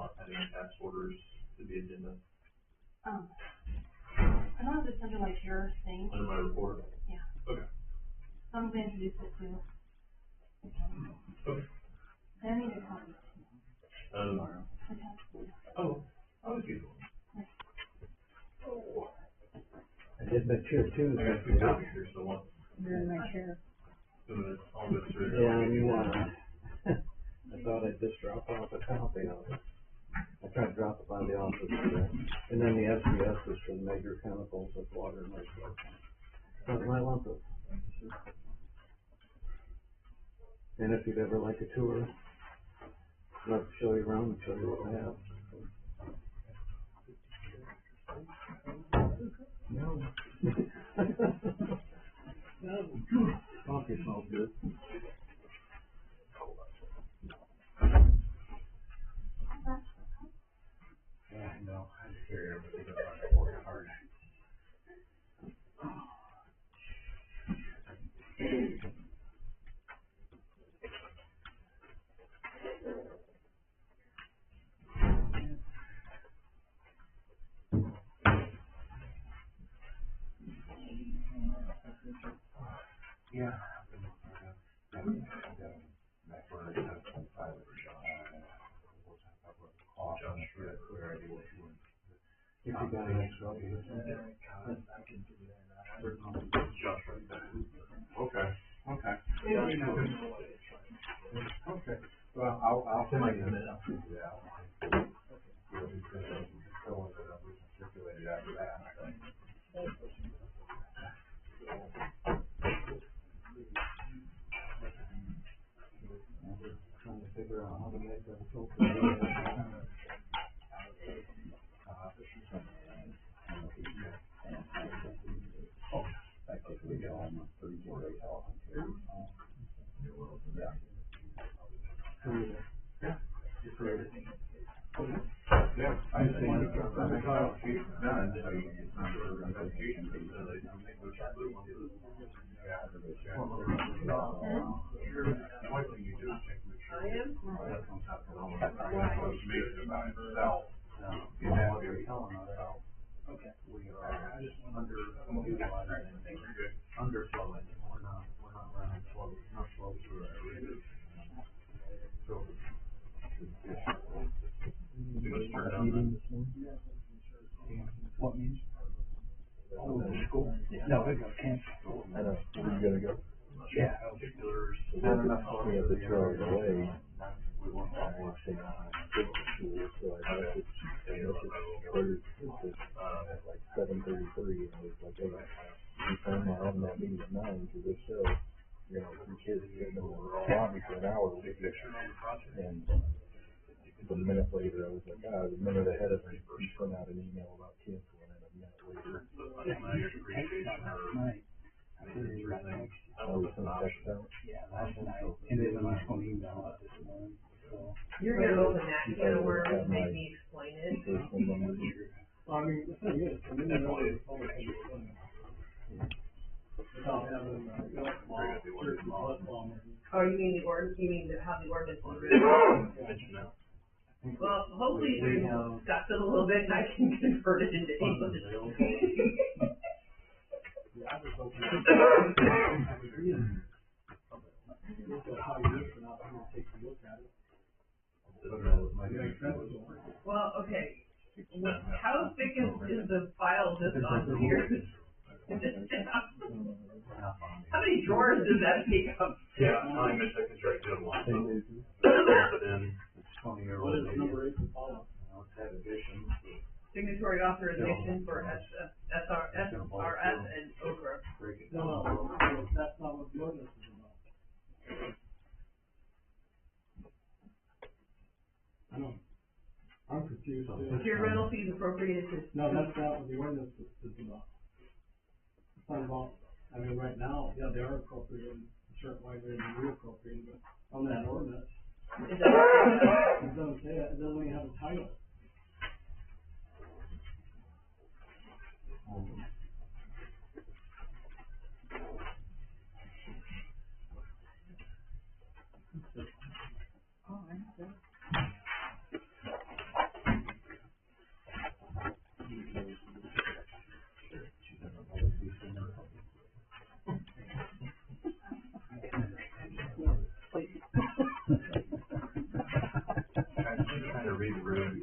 about adding task orders to the agenda? I don't know if it's under like your thing. Under my report? Yeah. Okay. So I'm gonna introduce it to. Okay. I need a copy. I'll just use one. I did my chair too. I got 2 copies here, so one. You're in my chair. So that I'll go through. And, I thought I'd just drop off a copy of it. I tried to drop it by the office today. And then the SBS is for the major chemicals of water and wastewater. But I want this. And if you'd ever like a tour, I'd love to show you around and show you what I have. No. Coffee smells good. Yeah, I know. I'm sure everybody does work hard. Yeah. If you got an extra, I can do that. Okay. Okay. Well, I'll send my email. I'll send you that one. Circulate it after that. Trying to figure out how to make that filter. Yeah, I think done. Underflowing. We're not running flows. Not flows through every. So. What means? Oh, the school? No, we got canceled. I know. We're gonna go. Yeah. Not enough. We have to throw it away. We want to take on school, so I messaged like 7:33, and I was like, hey, you plan on having that meeting at 9, because if so, you know, the kids sitting in the lobby for an hour with you. And a minute later, I was like, I was a minute ahead of him. He sent out an email about canceling, and a minute later, I was going to text out. Yeah, last night. And then I was going to email out this morning. So. You're going to open that can of worms and make me explain it. I mean, the thing is, I mean, Oh, you mean the ordinance? You mean how the ordinance is written? Well, hopefully we got it a little bit and I can convert it into English. Well, okay. How thick is the file just on here? How many drawers does that take up? Yeah, I'm a secretary, the other one. But then, it's 20-year-old. What is number 8 to follow? It's had additions. Signatory authorization for SRS and OKRA. No, that's not what the ordinance is about. I know. I'm confused. Your rental fees appropriated to. No, that's not what the ordinance is about. It's not about, I mean, right now, yeah, they are appropriated in a certain way, they're reappropriated, but on that ordinance, It doesn't say that, it doesn't even have a title.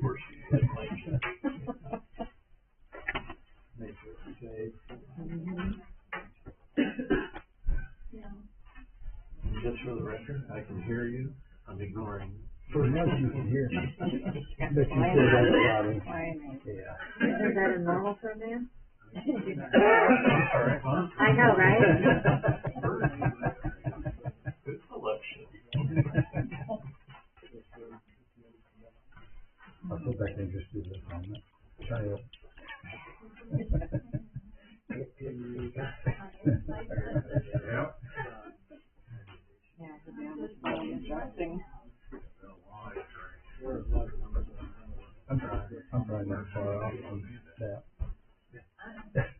Before she explains it. Make sure it's safe. Just for the record, I can hear you, I'm ignoring you. For much you can hear me. But you said that louder. Yeah. Is that a normal for a man? Sorry, huh? I know, right? Good selection. I'll go back and just do this on that. Try it. Yeah. Yeah, to be honest, it's really interesting. I'm probably not far off on that.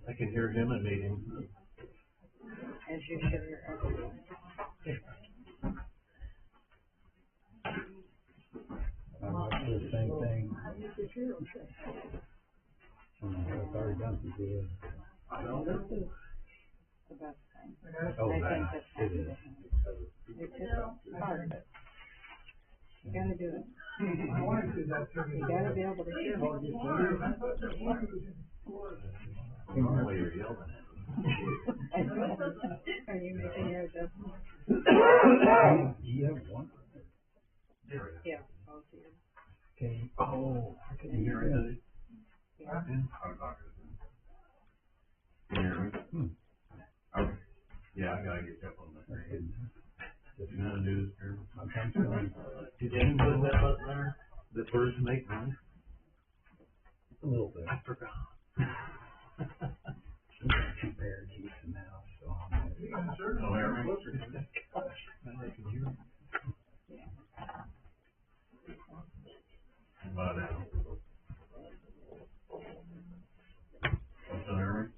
I can hear him in meetings. As you should your everything. I'm up to the same thing. It's already done for good. The best thing. Oh, I man, think that's it is. It's just part of it. You gotta do it. You gotta be able to hear. Normally you're yelling at Are you making your adjustments? Do you have one? Yeah, both of you. Okay. Oh, I can hear it. Yeah. Okay. Yeah, I gotta get that on the screen. You know how to do this, Karen? I'm trying. Did you put that button there? The birds make noise? A little bit. I forgot. Two pairs each in the house, so I'm. Oh, Aaron, gosh, now they can hear me. About now. What's that, Aaron?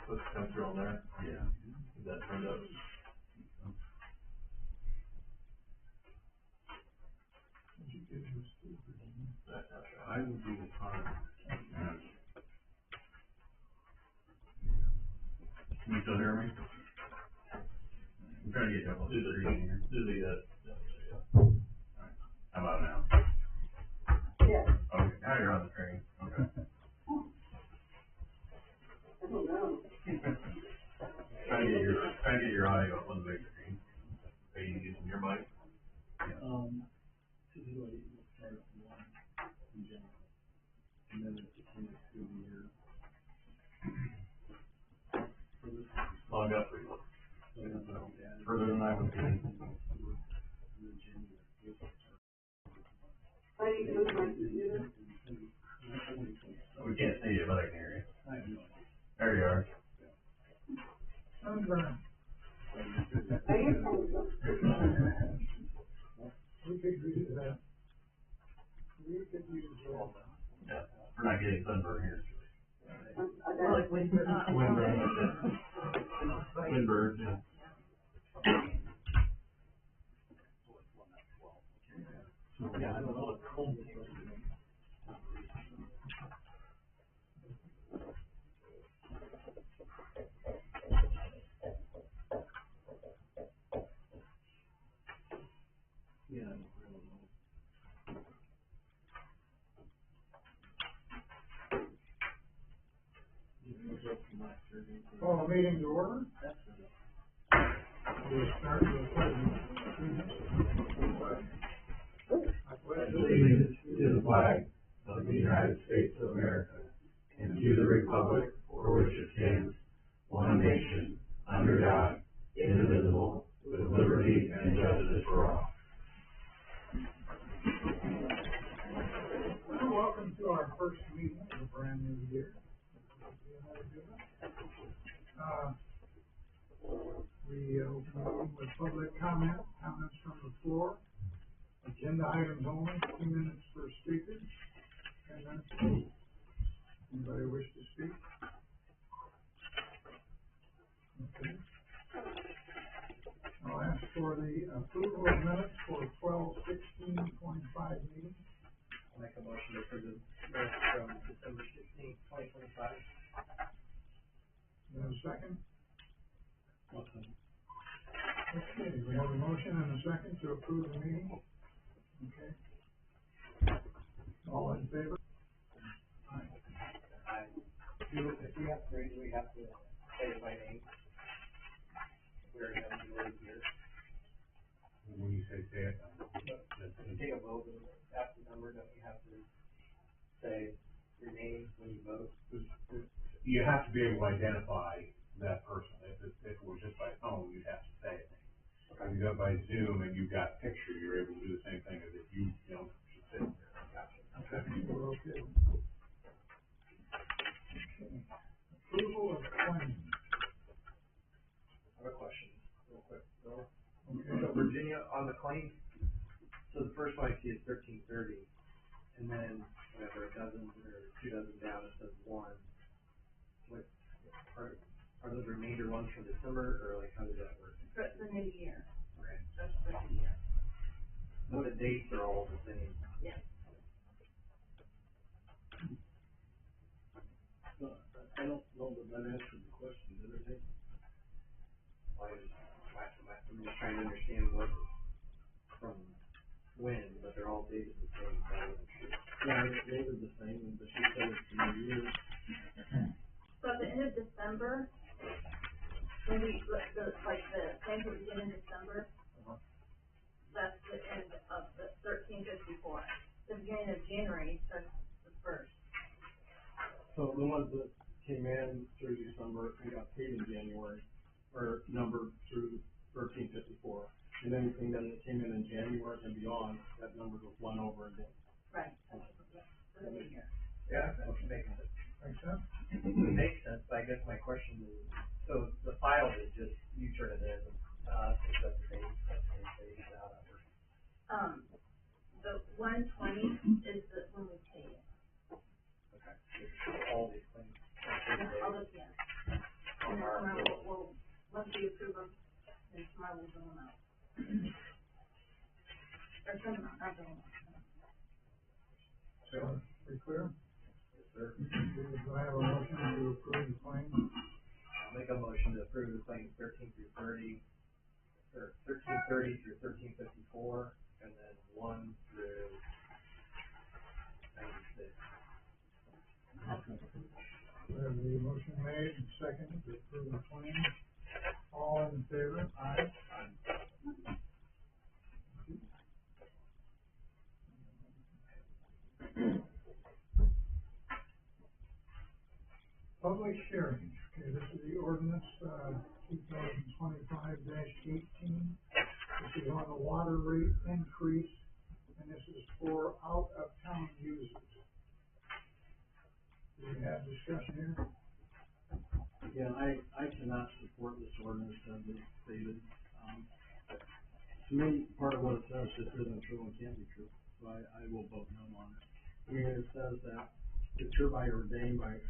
Put the sensor on there? Yeah. Is that turned up? I would be fine. Can you still hear me? I'm trying to get you up on the screen here. Do the, how about now? Yeah. Okay, now you're on the screen. Okay. Trying to get your audio up on the big screen. Are you using your mic? Typically, we'll start at one in general, and then it's a through the year. Oh, I got three. Further than I would be. We can't see you, but I can hear you. There you are. Yeah, we're not getting sunburn here. Like Windbird. Windbird, yeah. Yeah, I don't know. It's cold. Yeah. Call the meeting to order. We'll start with the pledge. I pledge Allegiance to the flag of the United States of America and to the republic for which it stands, one nation, under God, indivisible, with liberty and justice for all. Well, welcome to our first meeting of the brand new year. We open with public comments from the floor. Agenda items only, 2 minutes per speaker. 10 minutes. Anybody wish to speak? Okay. I'll ask for the approval of minutes for 12/16/25 meeting. Make a motion to approve the minutes from December 16th, 2025. Do you have a second? Awesome. Okay, we have a motion and a second to approve the meeting. Okay. All in favor? Aye. If we have three, do we have to say it by name? If we already have to do it here. When you say it, Take a vote and ask the number, don't you have to say your name when you vote? you have to be able to identify that person. If it was just by phone, you'd have to say it. If you go by Zoom and you've got picture, you're able to do the same thing as if you know, just sit there. Okay, we're okay. Okay. Approval of claims. I have a question, real quick, Bill. Okay. So Virginia, on the claim, so the first one I see is 1330, and then whatever, a dozen or 2 dozen down, it says one. What, are those remainder ones from December, or like, how does that work? For the new year, Okay. just for the year. But the dates are all the same. Yes. I don't know that that answered the question, did it? I'm just trying to understand what, from when, but they're all dated the same, so I wasn't sure. Yeah, it's dated the same, but she said it's the new year. So at the end of December, when we, like the claims that we get in December, that's the end of the 1354. The beginning of January, that's the first. So the ones that came in through December and got paid in January are numbered through 1354. And anything that came in January and beyond, that number goes one over again. Right. For the new year. Yeah, that makes sense. Makes sense? It makes sense, but I guess my question is, so the file is just, you turn it in, except the date, out of it. The 120 is when we pay it. Okay. So all these claims. All of them. And then tomorrow we'll, once we approve them, then tomorrow we'll bring them out. Or send them out, not bring them out. So, pretty clear? Yes, sir. Do I have a motion to approve the claims? I'll make a motion to approve the claims 13 through 30, or 1330 through 1354, and then 1 through 96. We have the motion made and seconded to approve the claims. All in favor? Aye. Public hearings. Okay, this is the ordinance, 2025-18. This is on the water rate increase, and this is for out-of-town users. Do we have discussion here? Yeah, I cannot support this ordinance as it's stated. To me, part of what it says just isn't true and can't be true, so I will vote no on it. I mean, it says that it's hereby ordained by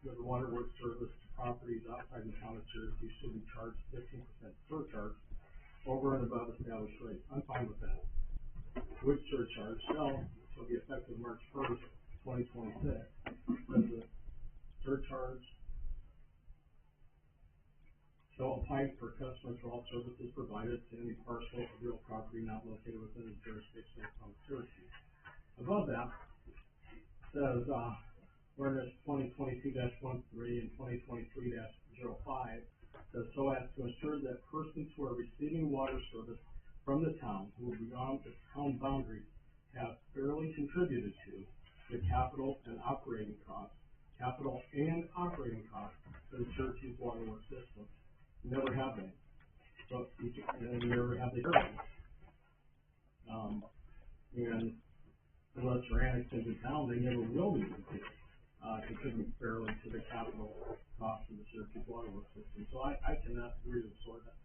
the waterworks service to properties outside the town of Syracuse should be charged 15% surcharge over and above established rates. I'm fine with that. Which surcharge shall be effective March 1st, 2026. Does the surcharge shall apply for customers for all services provided to any parcel of real property not located within the jurisdiction of Syracuse. Above that, says, ordinance 2022-13 and 2023-05 says so as to ensure that persons who are receiving water service from the town who will beyond the town boundaries have fairly contributed to the capital and operating costs of the Syracuse waterworks system. Never have been. So, and never have they heard. And unless they're annexed into town, they never will be contribute fairly to the capital cost of the Syracuse waterworks system. So I cannot agree with this ordinance.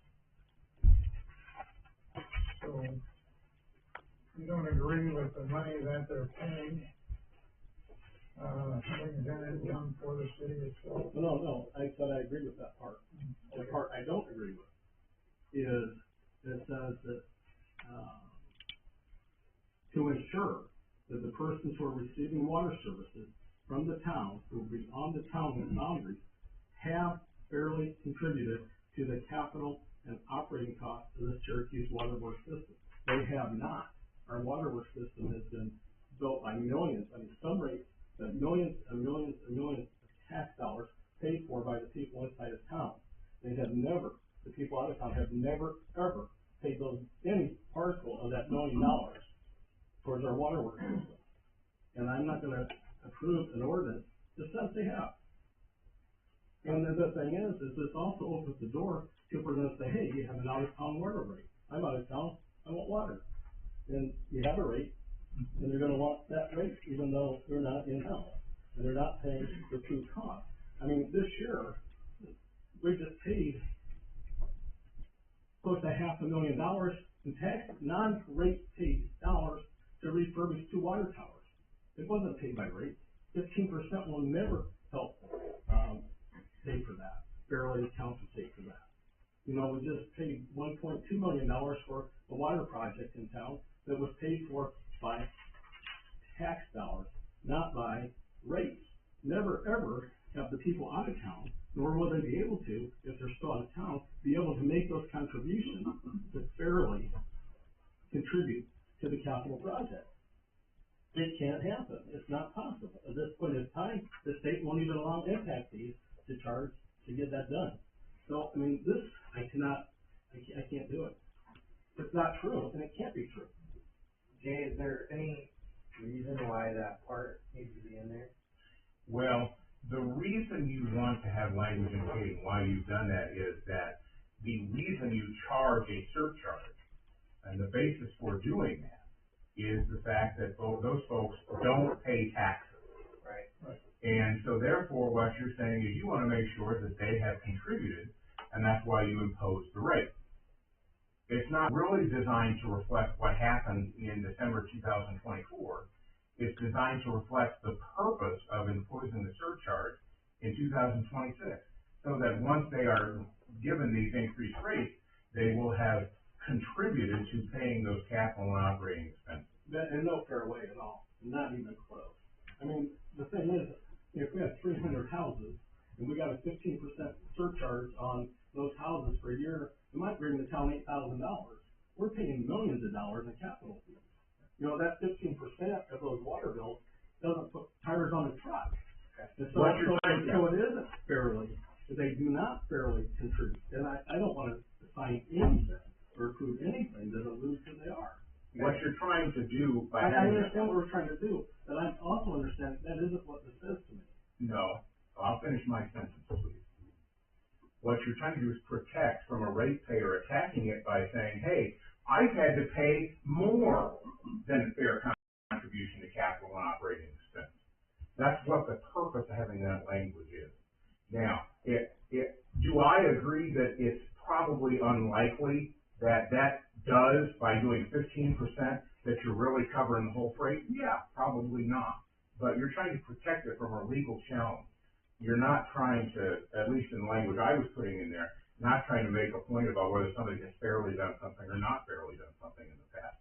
So, you don't agree with the money that they're paying, having done it done for the city itself? No, I said I agree with that part. The part I don't agree with is it says that, to ensure that the persons who are receiving water services from the town, who will be on the town boundaries, have fairly contributed to the capital and operating costs of the Syracuse waterworks system. They have not. Our waterworks system has been built by millions, I mean, some rates, but millions and millions and millions of tax dollars paid for by the people inside of town. They have never, the people out of town have never, ever paid those, any particle of that $1 million towards our waterworks system. And I'm not gonna approve an ordinance that says they have. And the thing is this also opens the door, people are gonna say, hey, you have an out-of-town water rate. I'm out of town, I want water. And you have a rate, and they're gonna want that rate even though they're not in town, and they're not paying the true cost. I mean, this year, we just paid close to $500,000 in tax, non-rate paid dollars to refurbish 2 water towers. It wasn't paid by rate. 15% will never help, pay for that. Fairly compensate for that. You know, we just paid $1.2 million for a water project in town that was paid for by tax dollars, not by rates. Never ever have the people out of town, nor will they be able to, if they're still out of town, be able to make those contributions to fairly contribute to the capital project. It can't happen. It's not possible. At this point in time, the state won't even allow impact fees to charge to get that done. So, I mean, this, I can't do it. It's not true, and it can't be true. Jay, is there any reason why that part needs to be in there? Well, the reason you want to have language indicating why you've done that is that the reason you charge a surcharge and the basis for doing that is the fact that those folks don't pay taxes. Right. And so therefore, what you're saying is you want to make sure that they have contributed, and that's why you impose the rate. It's not really designed to reflect what happened in December 2024. It's designed to reflect the purpose of imposing the surcharge in 2026, so that once they are given these increased rates, they will have contributed to paying those capital and operating expenses. That, in no fair way at all, not even close. I mean, the thing is, if we have 300 houses, and we got a 15% surcharge on those houses for a year, it might bring the town $8,000. We're paying millions of dollars in capital fees. You know, that 15% of those water bills doesn't put tires on a truck. And so, so it isn't fairly, they do not fairly contribute. And I don't want to assign anything or approve anything that alludes to they are. What you're trying to do by I understand what we're trying to do, but I also understand that isn't what this says to me. No, I'll finish my sentence, please. What you're trying to do is protect from a ratepayer attacking it by saying, hey, I've had to pay more than a fair contribution to capital and operating expense. That's what the purpose of having that language is. Now, do I agree that it's probably unlikely that does, by doing 15%, that you're really covering the whole freight? Yeah, probably not. But you're trying to protect it from a legal challenge. You're not trying to, at least in the language I was putting in there, not trying to make a point about whether somebody has fairly done something or not fairly done something in the past.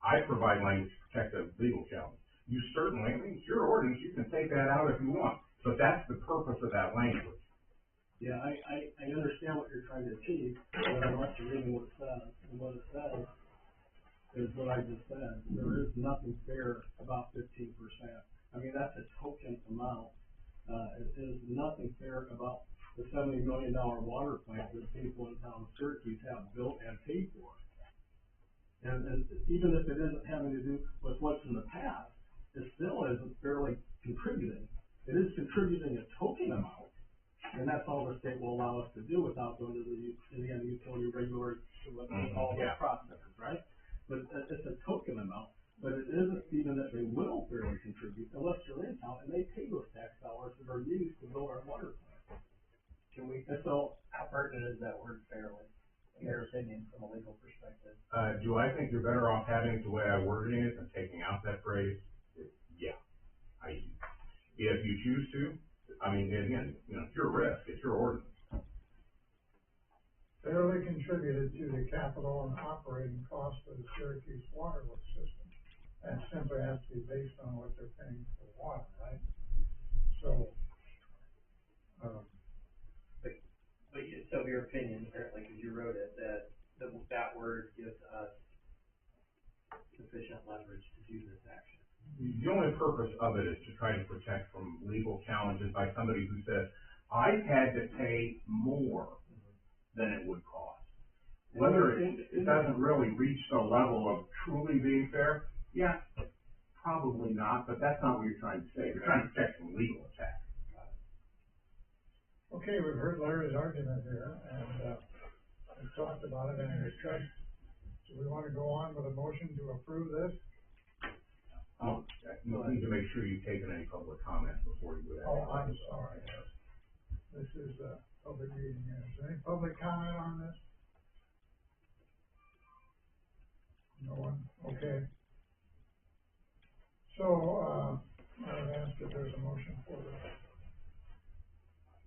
I provide language to protect a legal challenge. You certainly, I mean, it's your ordinance, you can take that out if you want, but that's the purpose of that language. Yeah, I understand what you're trying to achieve, but I'm not reading what it says, and what it says is what I just said. There is nothing fair about 15%. I mean, that's a token amount. It is nothing fair about the $70 million water plant that people in town of Syracuse have built and paid for. And even if it isn't having to do with what's in the past, it still isn't fairly contributing. It is contributing a token amount, and that's all the state will allow us to do without going to the Indiana Utility Regulatory, all those processes, right? But it's a token amount, but it isn't even that they will fairly contribute unless they're in town and they pay those tax dollars that are used to build our water plant. And so, How pertinent is that word fairly, in your opinion, from a legal perspective? Do I think you're better off having it the way I worded it and taking out that phrase? Yeah, I do. If you choose to, I mean, again, you know, it's your risk, it's your ordinance. Fairly contributed to the capital and operating cost of the Syracuse waterworks system. that simply has to be based on what they're paying for water, right? So, So your opinion, apparently, because you wrote it, that that word gives us sufficient leverage to do this action. The only purpose of it is to try to protect from legal challenges by somebody who says, I had to pay more than it would cost. Whether it doesn't really reach the level of truly being fair, yeah, probably not, but that's not what you're trying to say. You're trying to protect from legal attack. okay, we've heard Larry's argument here, and, we've talked about it and discussed. Do we wanna go on with a motion to approve this? You need to make sure you've taken any public comment before you would. Oh, I'm sorry. This is a public meeting here. Is there any public comment on this? No one? Okay. So, I would ask if there's a motion for this.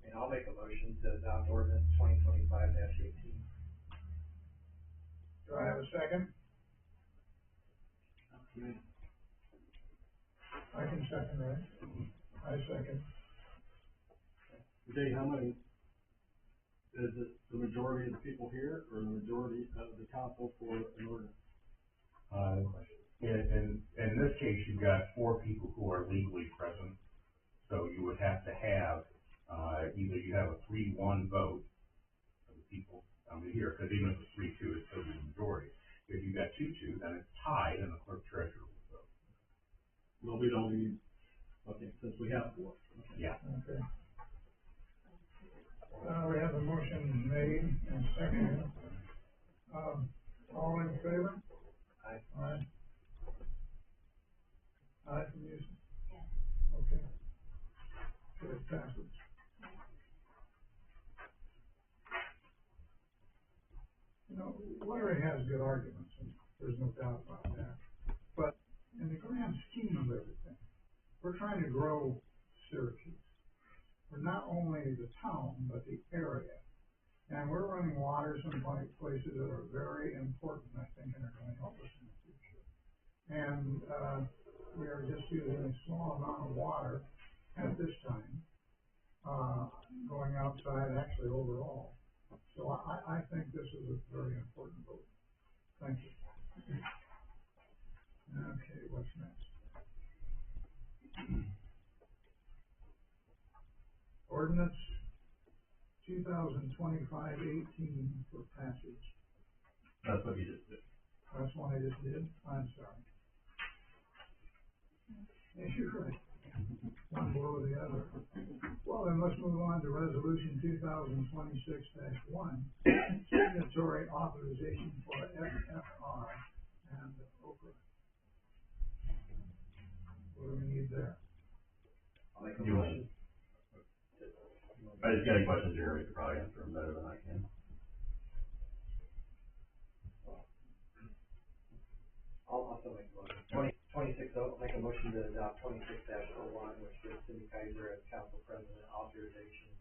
And I'll make a motion to adopt ordinance 2025-18. Do I have a second? I can second, right? I second. Jay, how many, is it the majority of the people here, or the majority of the council for an ordinance? In this case, you've got 4 people who are legally present, so you would have to have, either you have a 3-1 vote of the people here, because even if it's 3-2, it's still the majority. If you've got 2-2, then it's tied, and the clerk treasurer will vote. Well, we don't need, okay, since we have 4. Okay. Yeah. Okay. We have a motion made and seconded. All in favor? Aye. Aye. Aye from you? Okay. So it passes. You know, Larry has good arguments, and there's no doubt about that. But in the grand scheme of everything, we're trying to grow Syracuse. For not only the town, but the area. And we're running water some places that are very important, I think, and are gonna help us in the future. And, we are just using a small amount of water at this time, going outside actually overall. So I think this is a very important vote. Thank you. Okay, what's next? Ordinance 2025-18 for passage. That's what you just did. That's one I just did? I'm sorry. Yeah, you're right. One below the other. Well, then let's move on to resolution 2026-1, signatory authorization for FFR and Okra. What do we need there? I'll make a motion. I just got any questions, Jeremy could probably answer them better than I can. I'll also make a motion. 26, I'll make a motion to adopt 26-01, which gives Cindy Kaiser as council president authorization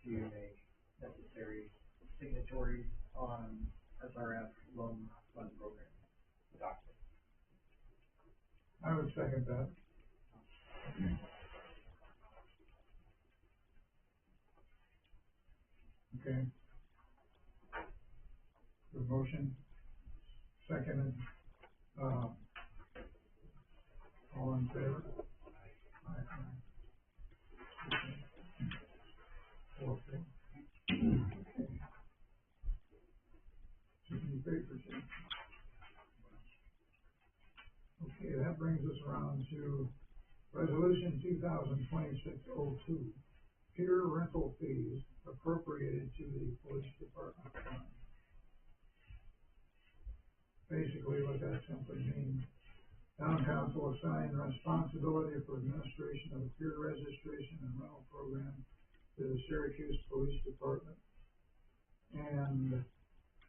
to make necessary signatories on SRF loan fund program document. I would second that. Okay. The motion, seconded, all in favor? Aye. Okay. 4-4. Keeping you paper, Jim. Okay, that brings us around to resolution 2026-02, pier rental fees appropriated to the police department fund. Basically, what that simply means, town council assigned responsibility for administration of the pier registration and rental program to the Syracuse Police Department. And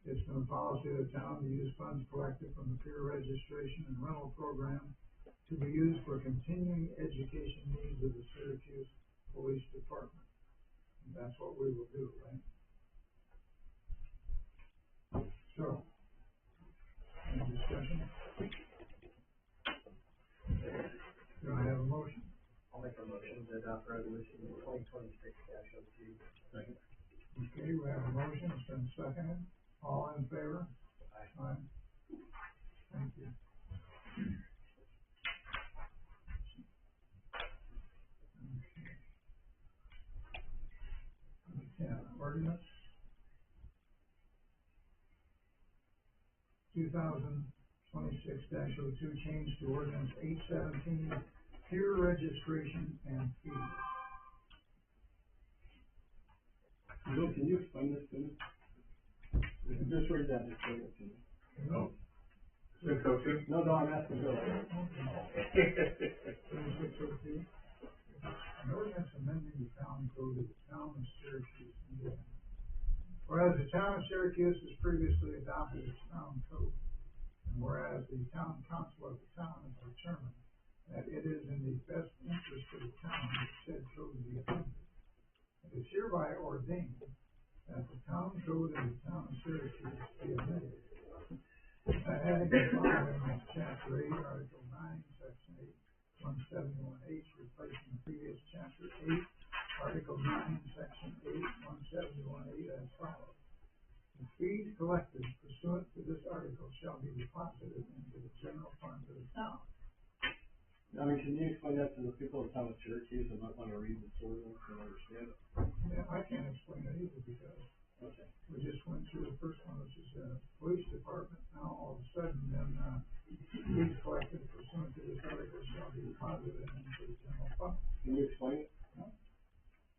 it's been a policy of the town to use funds collected from the pier registration and rental program to be used for continuing education needs of the Syracuse Police Department. And that's what we will do, right? So, any discussion? motion to adopt resolution 2026-02. Second. Okay, we have a motion, it's been seconded. All in favor? Aye. Thank you. Okay. Ordinance 2026-02, change to ordinance 817, tier registration and fees. Bill, can you explain this to me? Just read that, and explain it to me. No. Six oh two? No, I'm asking Bill. 2602. An ordinance amending the town code of the town of Syracuse, Indiana. Whereas the town of Syracuse has previously adopted its town code, and whereas the town council of the town has determined that it is in the best interest of the town that said code be amended, it is hereby ordained that the town code of the town of Syracuse be amended. That having been following as chapter 8, article 9, section 8, 171H, replacing the previous chapter 8, article 9, section 8, 171A as follows. The fees collected pursuant to this article shall be deposited into the general fund of the town. I mean, can you explain that to the people of the town of Syracuse and not want to read this ordinance and understand it? Yeah, I can't explain it either because Okay. we just went through the first one, which is, police department. Now, all of a sudden, then, fees collected pursuant to this article shall be deposited into the general fund. Can you explain it? No.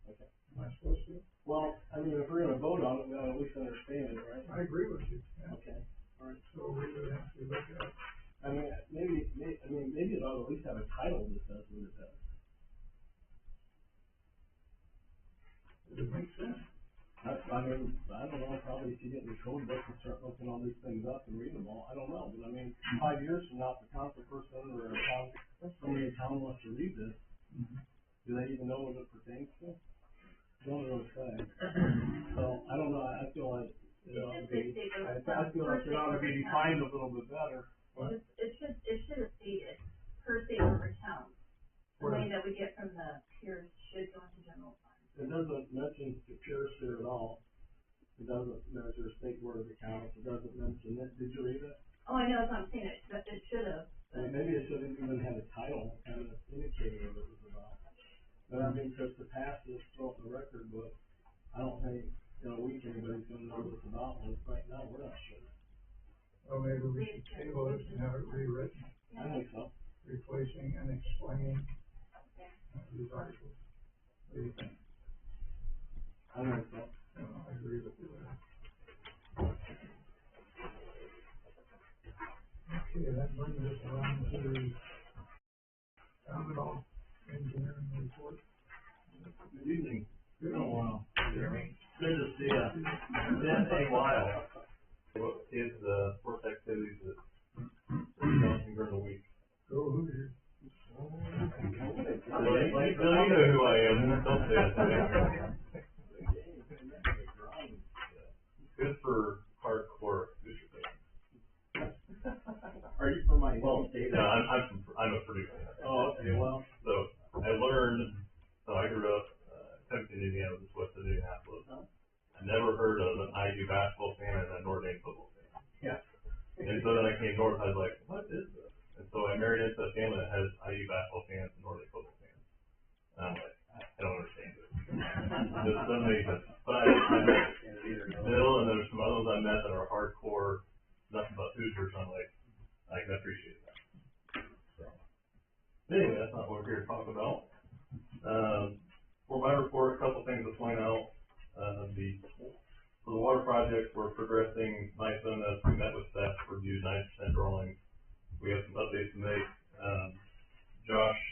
Okay. Am I supposed to? Well, I mean, if we're gonna vote on it, we ought to at least understand it, right? I agree with you, yeah. Okay, all right. So we would have to look at, I mean, maybe it ought to at least have a title that says what it does. does it make sense? I mean, I don't know, probably if you get in the code book and start looking all these things up and read them all, I don't know, but I mean, 5 years from now, if the council person or a town, somebody in town wants to read this, do they even know what it pertains to? Don't really say. So, I don't know, I feel like it ought to be, I feel like it ought to be defined a little bit better. It should have stated per state or per town. The money that we get from the peers should go into general fund. It doesn't mention Superior Sewer at all. It doesn't measure State Board of Accounts, it doesn't mention it, did you read it? Oh, I know, that's what I'm saying, it should have. Maybe it should have even had a title, kind of indicating what it was about. But I mean, just to pass this, throw it in the record book, I don't think, in a week, anybody's gonna know what it's about, and right now, we're not sure. Well, maybe we should table this and have it rewritten, I think so. replacing and explaining these articles. What do you think? I think so. No, I agree with you there. Okay, that brings us around to the town hall engineering report. Good evening. Good. Oh, wow. Jeremy. Good to see ya. It's been a while. What is the sports activities that are during the week? Go Hoosiers. Like, Bill, you know who I am. Don't say that. Good for hardcore Hoosier fans. Are you from my Well, home state? no, I'm a Purdue fan. Oh, okay, well. So I learned, so I grew up, Templeton, Indiana, just west of Indianapolis. I never heard of an IU basketball fan and a Notre Dame football fan. Yeah. And so then I came north, I was like, what is this? And so I married into a family that has IU basketball fans and Notre Dame football fans. And I'm like, I don't understand it. This doesn't make sense. But I met Bill and there's some others I met that are hardcore, nothing but Hoosiers. I'm like, I can appreciate that. So, anyway, that's not what we're here to talk about. For my report, a couple things to point out. For the water project, we're progressing nice on this. We met with staff, reviewed 90% drawings. We have some updates to make. Josh,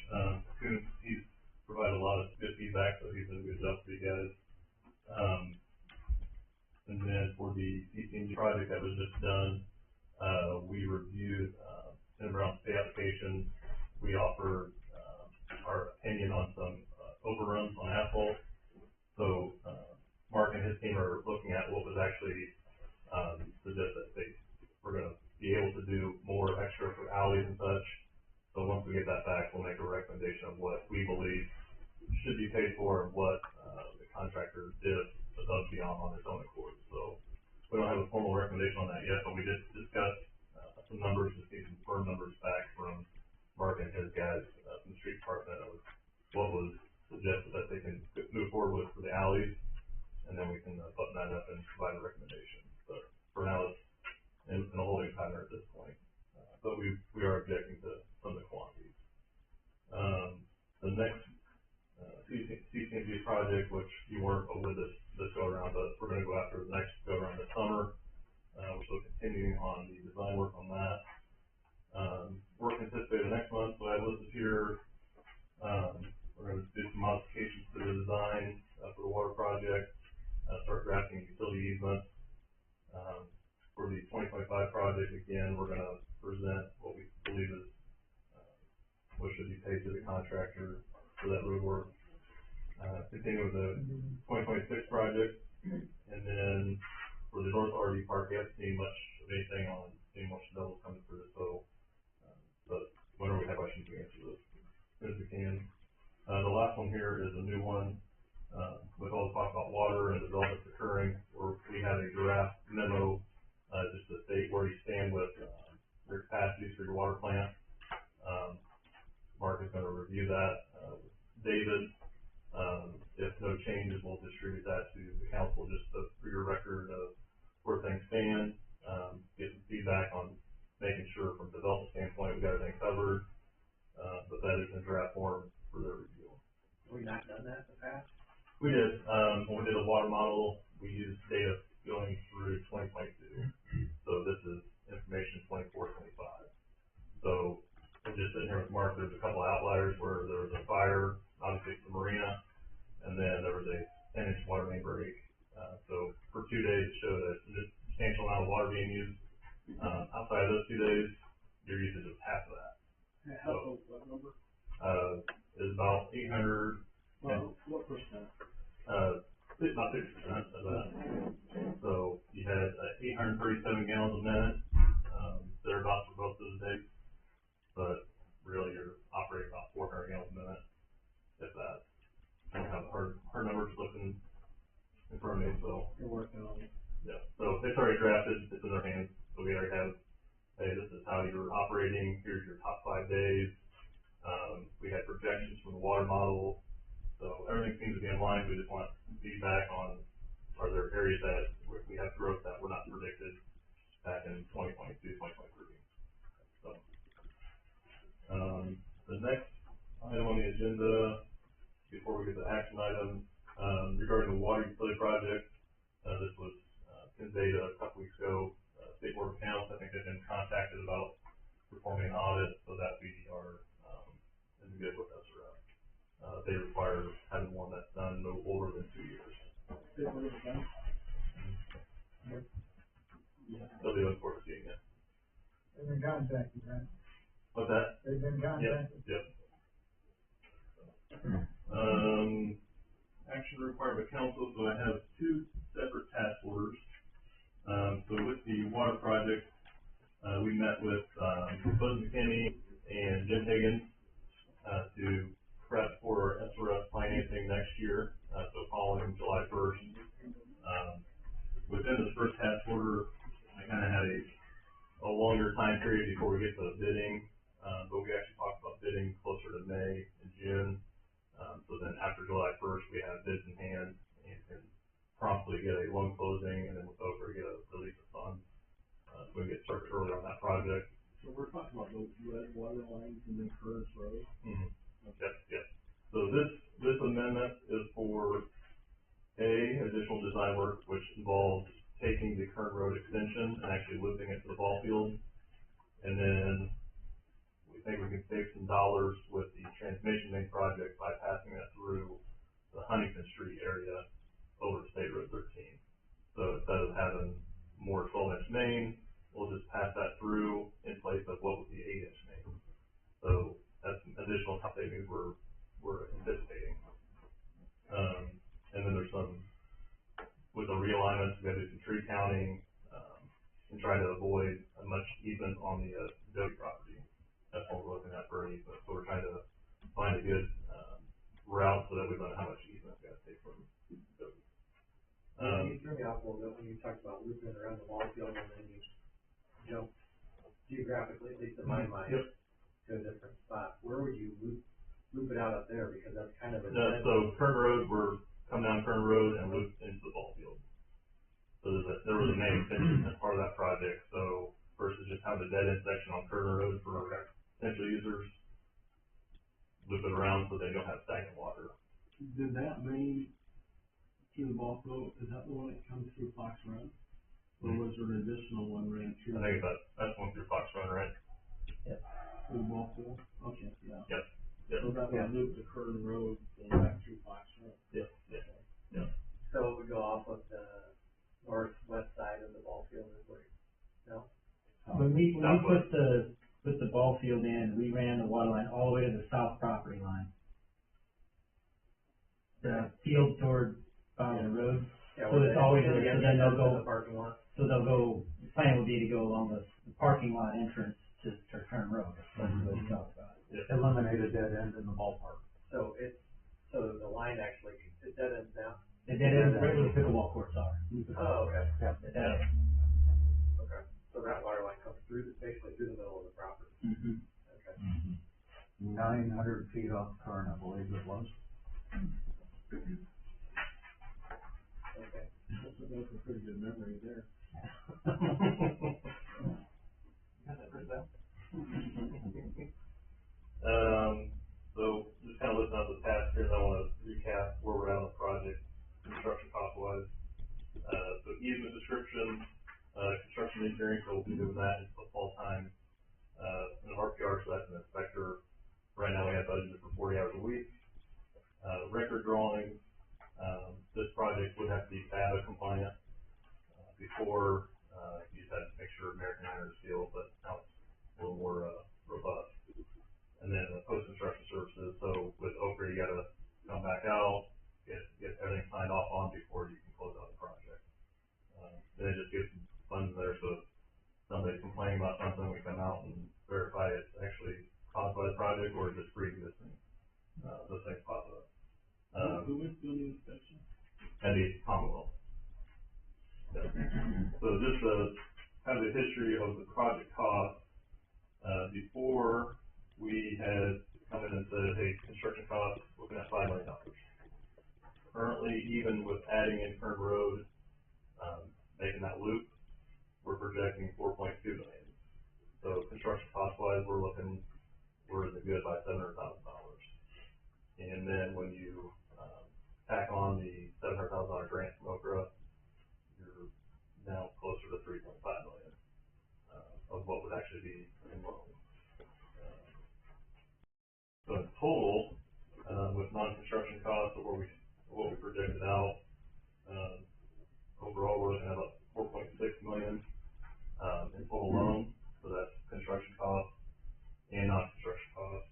he's provided a lot of good feedback, so he's done a good job for you guys. And then for the CCNG project that was just done, we reviewed, Senator Brown's pay application. We offered, our opinion on some, overruns on asphalt. So, Mark and his team are looking at what was actually, suggested. We're gonna be able to do more extra for alleys and such. So once we get that back, we'll make a recommendation of what we believe should be paid for and what, the contractor did above and beyond on his own accord. So we don't have a formal recommendation on that yet, but we did discuss, some numbers, just need some firm numbers back from Mark and his guys, from the street department of what was suggested that they can move forward with for the alleys, and then we can button that up and provide a recommendation. But for now, it's in a holding pattern at this point. But we are objecting to some of the quantities. The next, CCNG project, which you weren't with this go around, but we're gonna go after the next go around this summer. We're still continuing on the design work on that. Work anticipated next month, so I listed here, we're gonna do some modifications to the design, for the water project, start drafting utility easements. For the 2025 project, again, we're gonna present what we believe is, what should be paid to the contractor for that road work. Continue with the 2026 project, and then for the North RV Park, we haven't seen much of anything on any more snow coming through, so, but whenever we have questions, we answer those as soon as we can. The last one here is a new one, with all the talk about water and developments occurring, where we have a draft memo, just to state where you stand with, your capacities for your water plant. Mark is gonna review that, with David. If no changes, we'll distribute that to the council, just for your record of where things stand, get some feedback on making sure from a development standpoint, we got everything covered, but that is in draft form for their review. We not done that in the past? We did, when we did a water model, we used data going through 2022, so this is information 24, 25. So, I'm just sitting here with Mark, there's a couple outliers where there was a fire, obviously it's the marina, and then there was a 10-inch water main break. So for 2 days, it showed a substantial amount of water being used. Outside of those 2 days, your usage was half of that. So, what number? Is about 800. Well, what percent? It's about 50% of that. So you had 837 gallons a minute, thereabouts for both those days. But really, you're operating about 400 gallons a minute, if that. I don't have hard numbers looking in front of me, so. You're working on it. Yeah, so it's already drafted, it's in our hands, so we already have, hey, this is how you're operating, here's your top 5 days. We had projections from the water model, so everything seems to be in line, we just want feedback on, are there areas that we have growth that were not predicted back in 2022, 2023. So, the next item on the agenda, before we get to action items, regarding the water utility project, this was, conveyed a couple weeks ago, State Board of Accounts, I think they've been contacted about performing an audit, so that we are, in good with us around. They require having one that's done no older than 2 years. State Board of Accounts? They'll be looking forward to seeing it. They've been contacted, right? What's that? They've been contacted? Yep. Action required by council, so I have 2 separate task orders. So with the water project, we met with, Buzz McKinney and Jim Higgins, to prep for SRF financing next year, so following July 1st. Within this first task order, I kind of had a longer time period before we get to the bidding, but we actually talked about bidding closer to May and June. So then after July 1st, we have bids in hand and can promptly get a loan closing, and then with over get a release of funds. So we can get started early on that project. So we're talking about those red water lines in the current road? Mm-hmm. Yes, yes. So this amendment is for additional design work, which involves taking the current road extension and actually looping it to the ball field. And then we think we can save some dollars with the transmission main project by passing that through the Huntington Street area over to State Road 13. So instead of having more 12-inch main, we'll just pass that through in place of what would be 8-inch main. So that's an additional cost savings we're anticipating. And then there's some, with the realignments, we gotta do some tree counting, and try to avoid a much easement on the, Doty property. That's what we're looking at for an easement, so we're trying to find a good, route so little bit when you talked about looping it around the ball field and then you jump geographically, at least in my mind, Yep. to a different spot. Where would you loop it out up there? Because that's kind of a. So Kern Road, we're coming down Kern Road and loop into the ball field. So there was a main extension as part of that project, so versus just having a dead end section on Kern Road for potential users, loop it around so they don't have stagnant water. Did that main through the ball field, is that the one that comes through Fox Run? Or was there an additional one ran through? I think that's one through Fox Run, right? Through the ball field? Okay, yeah. Yep. Yep. So that would loop the Kern Road going back through Fox Run? Yep. Yep. Yep. So it would go off of the northwest side of the ball field is where, no? When we put the ball field in, we ran the water line all the way to the south property line. The field toward, the road, Yeah, so it's always there, so then they'll the go, parking lot. the plan would be to go along the parking lot entrance to Kern Road, that's what we talked about. Eliminate a dead end in the ballpark. So so the line actually, it dead ends down? The dead end, right where the pickleball courts are. Oh, okay. The dead end. Okay. So that water line comes through, basically through the middle of the property. Mm-hmm. Okay. 900 feet off Kern, I believe it was. Okay. That's a pretty good memory there. So just kind of looking at the past here, I want to recap where we're at on the project, construction cost wise. So easement description, construction engineering, so we'll be doing that until fall time. An RPR, so that's an inspector. Right now we have budgeted for 40 hours a week. Record drawings, this project would have to be FABA compliant. Before, you just had to make sure American Iron is steel, but now it's a little more, robust. And then the post-construction services, so with Okra, you gotta come back out, get everything signed off on before you can close out the project. Then it just gives funds there, so if somebody's complaining about something, we come out and verify it's actually caused by the project or just pre-existing. Those things pop up. Who is doing the inspection? And the Commonwealth. Yeah. So just kind of the history of the project cost, before we had come in and said, hey, construction costs, looking at $5 million. Currently, even with adding in Kern Road, making that loop, we're projecting $4.2 million. So construction cost wise, we're in the good by $700,000. And then when you, tack on the $700,000 grant from Okra, you're now closer to $3.5 million, of what would actually be in loan. So in total, with non-construction costs of what we projected out, overall, we're looking at about $4.6 million, in total loan, so that's construction costs and non-construction costs.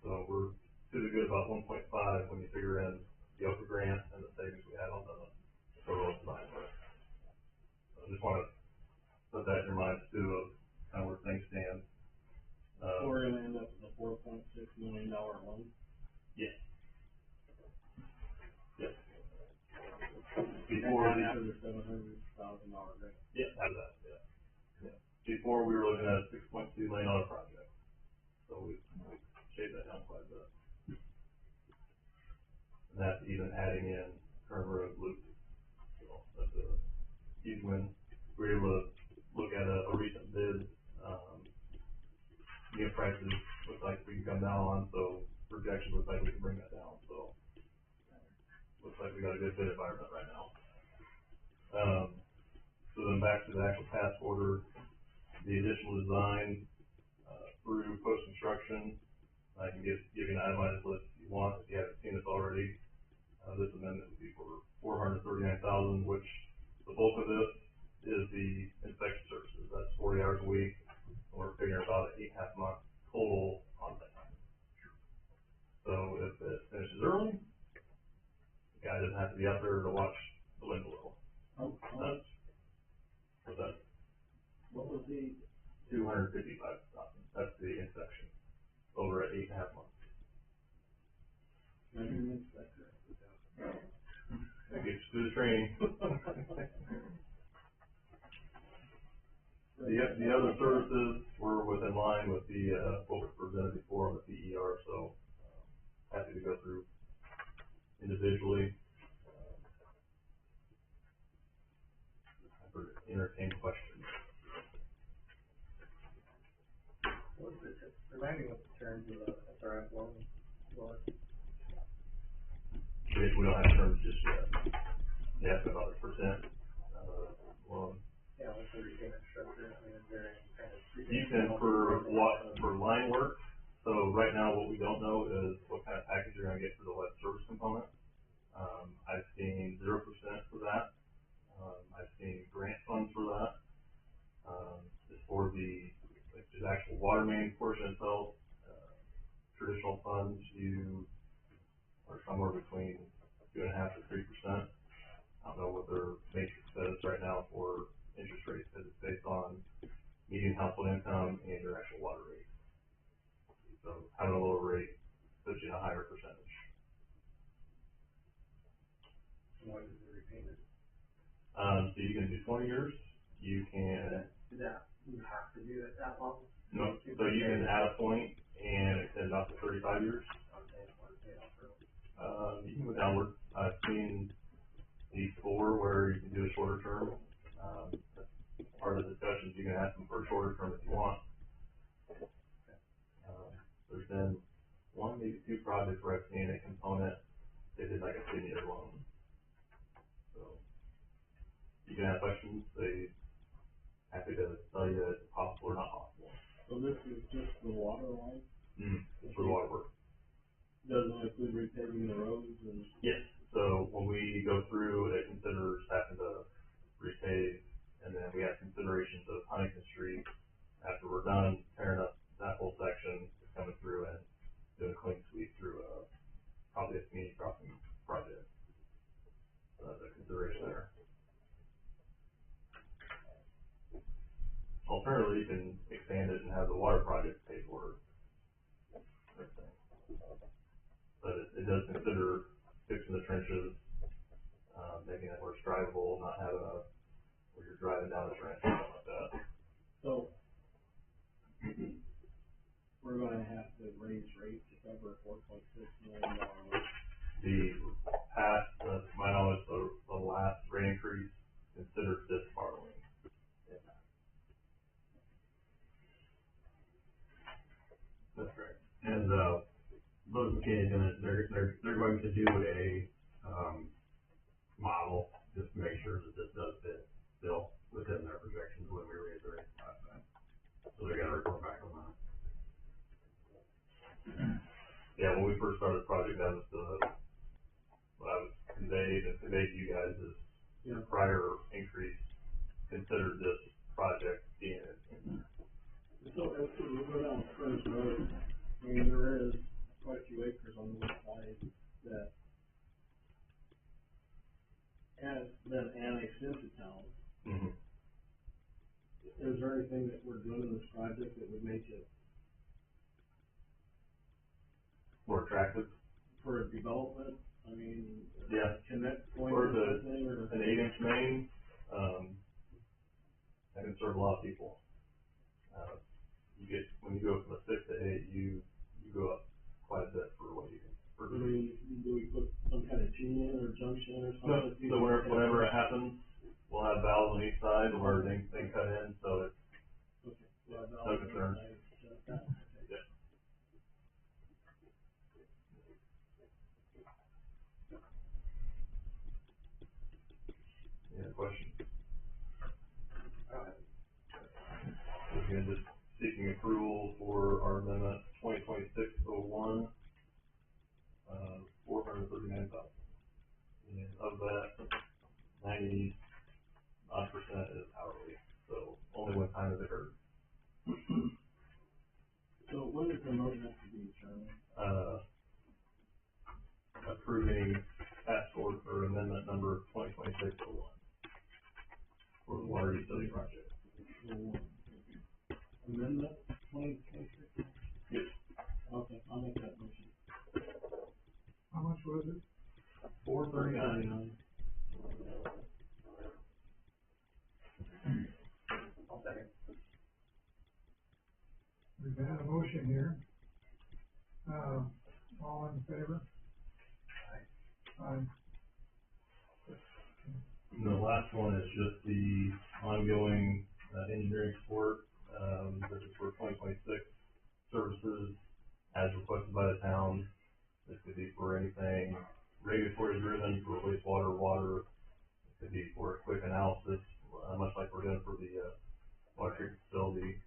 So we're to the good about 1.5 when you figure in the Okra grant and the savings we had on the total design work. So I just wanna put that in your mind too, of kind of where things stand. We're gonna end up with a $4.6 million loan? Yes. Yes. Before After the $700,000 grant? Yeah, out of that, yeah. Before, we were looking at a $6.2 million project, so we shaved that down quite a bit. And that's even adding in Kern Road loop. So that's a huge win. We were able to look at a recent bid, unit prices look like we can come down on, so projections look like we can bring that down, so looks like we got a good bid environment right now. So then back to the actual task order, the additional design, through post-construction, I can give you an itemized list if you want, if you haven't seen this already. This amendment would be for $439,000, which the bulk of this is the inspection services, that's 40 hours a week, and we're figuring about 8.5 months total on that. So if it finishes early, the guy doesn't have to be out there to watch the wind blow. What's that? What was the? $255,000, that's the inspection, over at 8.5 months. Measurement inspector. That gets through the training. The other services were within line with the, what was presented before on the PER, so, happy to go through individually. Entertain questions. What's the, remind me what the terms of the SRF loan was? We don't have terms just yet. They asked about the percent, loan. Yeah, what's the repayment structure? I mean, is there any kind of? You can, for line work, so right now what we don't know is what kind of package you're gonna get for the lead service component. I've seen 0% for that. I've seen grant funds for that. As for the, like, the actual water main portion itself, traditional funds, you are somewhere between 2.5% to 3%. I don't know what their matrix says right now for interest rates, because it's based on median household income and your actual water rate. So having a lower rate puts you in a higher percentage. What is the repayment? So you can do 20 years, you can, Is that, you have to do it that long? no, so you can add a point and extend out to 35 years. You can go downward. I've seen these 4 where you can do a shorter term. That's part of the discussions. You can ask them for a shorter term if you want. There's been 1, maybe 2 projects where I've seen a component, they did like a 10-year loan. So you can ask questions. They happy to tell you it's possible or not possible. So this is just the water line? It's for the water work. Doesn't include repaving the roads and? Yes, so when we go through, it considers having to repave, and then we have considerations of Huntington Street. After we're done tearing up that whole section, coming through and doing a clean sweep through, probably a community crossing project. So that's a consideration there. Alternatively, you can expand it and have the water project pay for it. Everything. But it does consider fixing the trenches, making it more drivable, not having where you're driving down the trench, something like that. So, we're gonna have to raise rates to cover $4.6 million. The past, to my knowledge, the last rate increase considered this borrowing. That's right. And, Bose McKinney, they're going to do a, model, just to make sure that this does fit still within their projections when we raise the rates last time. So they're gonna report back on that. Yeah, when we first started the project, that was what I was conveyed to you guys is your prior increase considered this project being in. So as we go down French Road, I mean, there is quite a few acres on the west side that has been annexed into town. Mm-hmm. Is there anything that we're doing in this project that would make it More attractive. for a development? I mean, Yeah. can that point Or to something or? an 8-inch main, that can serve a lot of people. When you go from a 6 to 8, you go up quite a bit for what you can. Do we put some kind of G in or junction or No, something? so whenever it happens, we'll have valves on each side where they cut in, so it's Okay. Yeah, no concern. okay. Yeah. Any questions? Again, just seeking approval for our amendment 2026-01, $439,000. And of that, 90% is hourly, so only one time has occurred. So when does the motion have to be determined? Approving task order for amendment number 2026-01 for the water utility project. Amendment 2026? Yes. Okay, I'll make that motion. How much was it? 439. I'll second. We've had a motion here. All in favor? Aye. And the last one is just the ongoing, engineering support, this is for 2026 services as requested by the town. This could be for anything regulatory driven, for wastewater, water, it could be for a quick analysis, much like we're doing for the, water treatment facility.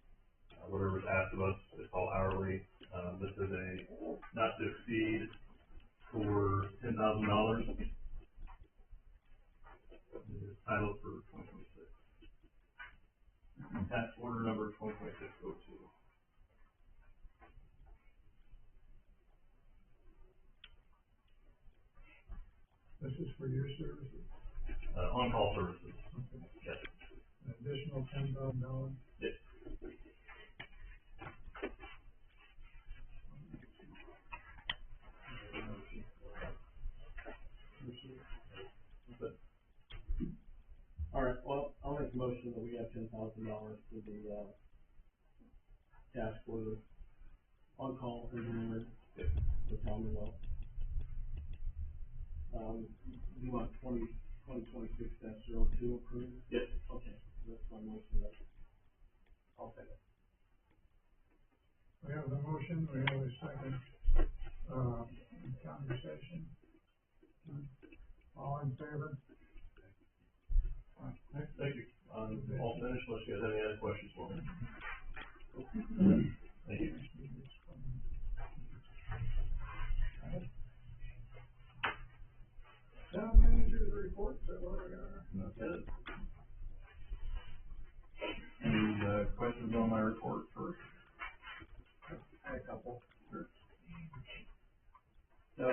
Whatever's asked of us, it's all hourly. This is a not to exceed for $10,000. Title for 2026. Task order number 2026-02. This is for your services. On-call services. Okay. Yes. An additional $10,000. Yes. All right, well, I'll make a motion that we have $10,000 for the, task order on-call engineer for Commonwealth. You want 2026-02 approved? Yes. Okay, that's my motion. I'll second. We have the motion, we have a second, conversation. All in favor? Thank you. All finished, unless you guys have any other questions for me. Thank you. Town manager's report, so what we got? Okay. Any, questions on my report first? I had a couple. So,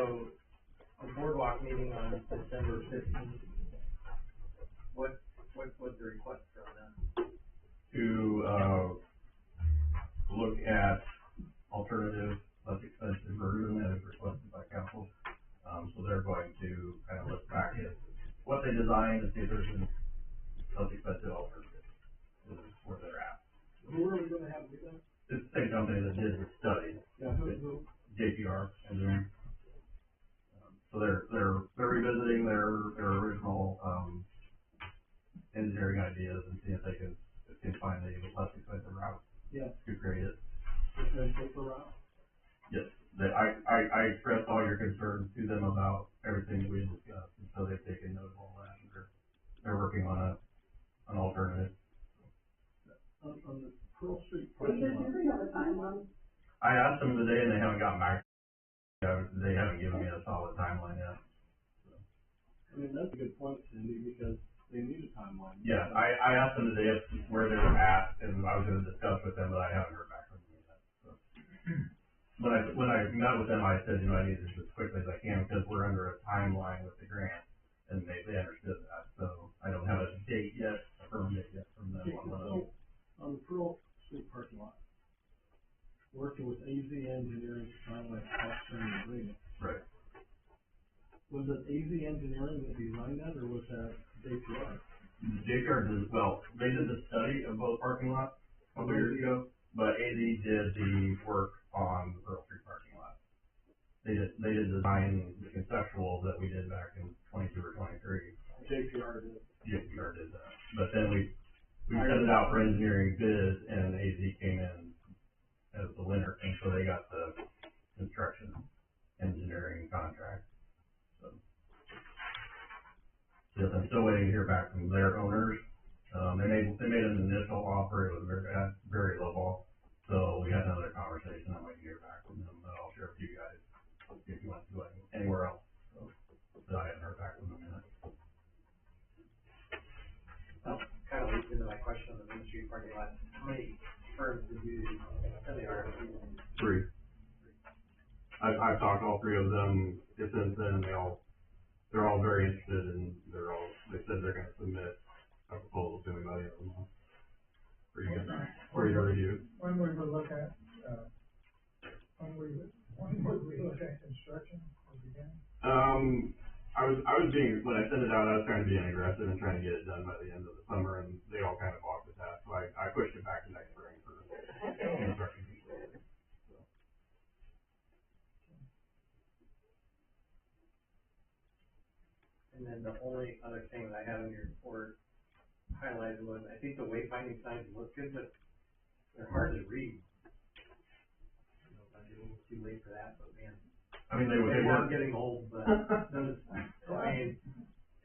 the boardwalk meeting on December 15th, what's the request from them? To, look at alternative, less expensive version as requested by council. So they're going to kind of look back at what they designed and see if there's a less expensive alternative. Is where they're at. Who are we gonna have do that? It's the same company that did the study, Yeah, who? JPR, and then, so they're revisiting their original, engineering ideas and see if they can find a less expensive route Yeah, to create it. it's gonna take a route. Yes, I expressed all your concerns to them about everything that we had discussed, and so they've taken note of all that, and they're working on an alternative. On the Pearl Street parking lot. have a timeline? I asked them today and they haven't gotten back. They haven't given me a solid timeline yet. I mean, that's a good point, Cindy, because they need a timeline. Yeah, I asked them today where they were at, and I was gonna discuss with them, but I haven't heard back from them yet, so. When I met with them, I said, I need this as quickly as I can, because we're under a timeline with the grant, and they understood that, so I don't have a date yet, a firm date yet from them on one of them. On the Pearl Street parking lot, working with AZ Engineering to finalize cost sharing agreement. Right. Was it AZ Engineering that designed that, or was that JPR? JPR did, well, they did the study of both parking lots a couple years ago, but AZ did the work on the Pearl Street parking lot. They did design the conceptual that we did back in 22 or 23. JPR did. JPR did that, but then we sent it out for engineering bids, and AZ came in as the winner, and so they got the construction engineering contract, so. Yes, I'm still waiting to hear back from their owners. They made an initial offer, it was very low ball, so we had another conversation, I'm waiting to hear back from them, but I'll share with you guys if you want to do it anywhere else, so, but I haven't heard back from them yet. Kind of leads into my question on the Main Street parking lot. How many firms did you send the RFP to? 3. I've talked to all 3 of them since then, they're all very interested, and they said they're gonna submit a proposal to me by the end of the month. For you to review. When we would look at, when would we look at construction or beginning? I was being, when I sent it out, I was trying to be aggressive and trying to get it done by the end of the summer, and they all kind of balked at that, so I pushed it back to next spring for construction control. So. And then the only other thing that I had on your report highlighted was, I think the wayfinding signs look good, but they're hard to read. I don't know if I'm getting too late for that, but man. I mean, they Maybe weren't. I'm getting old, but those, I mean,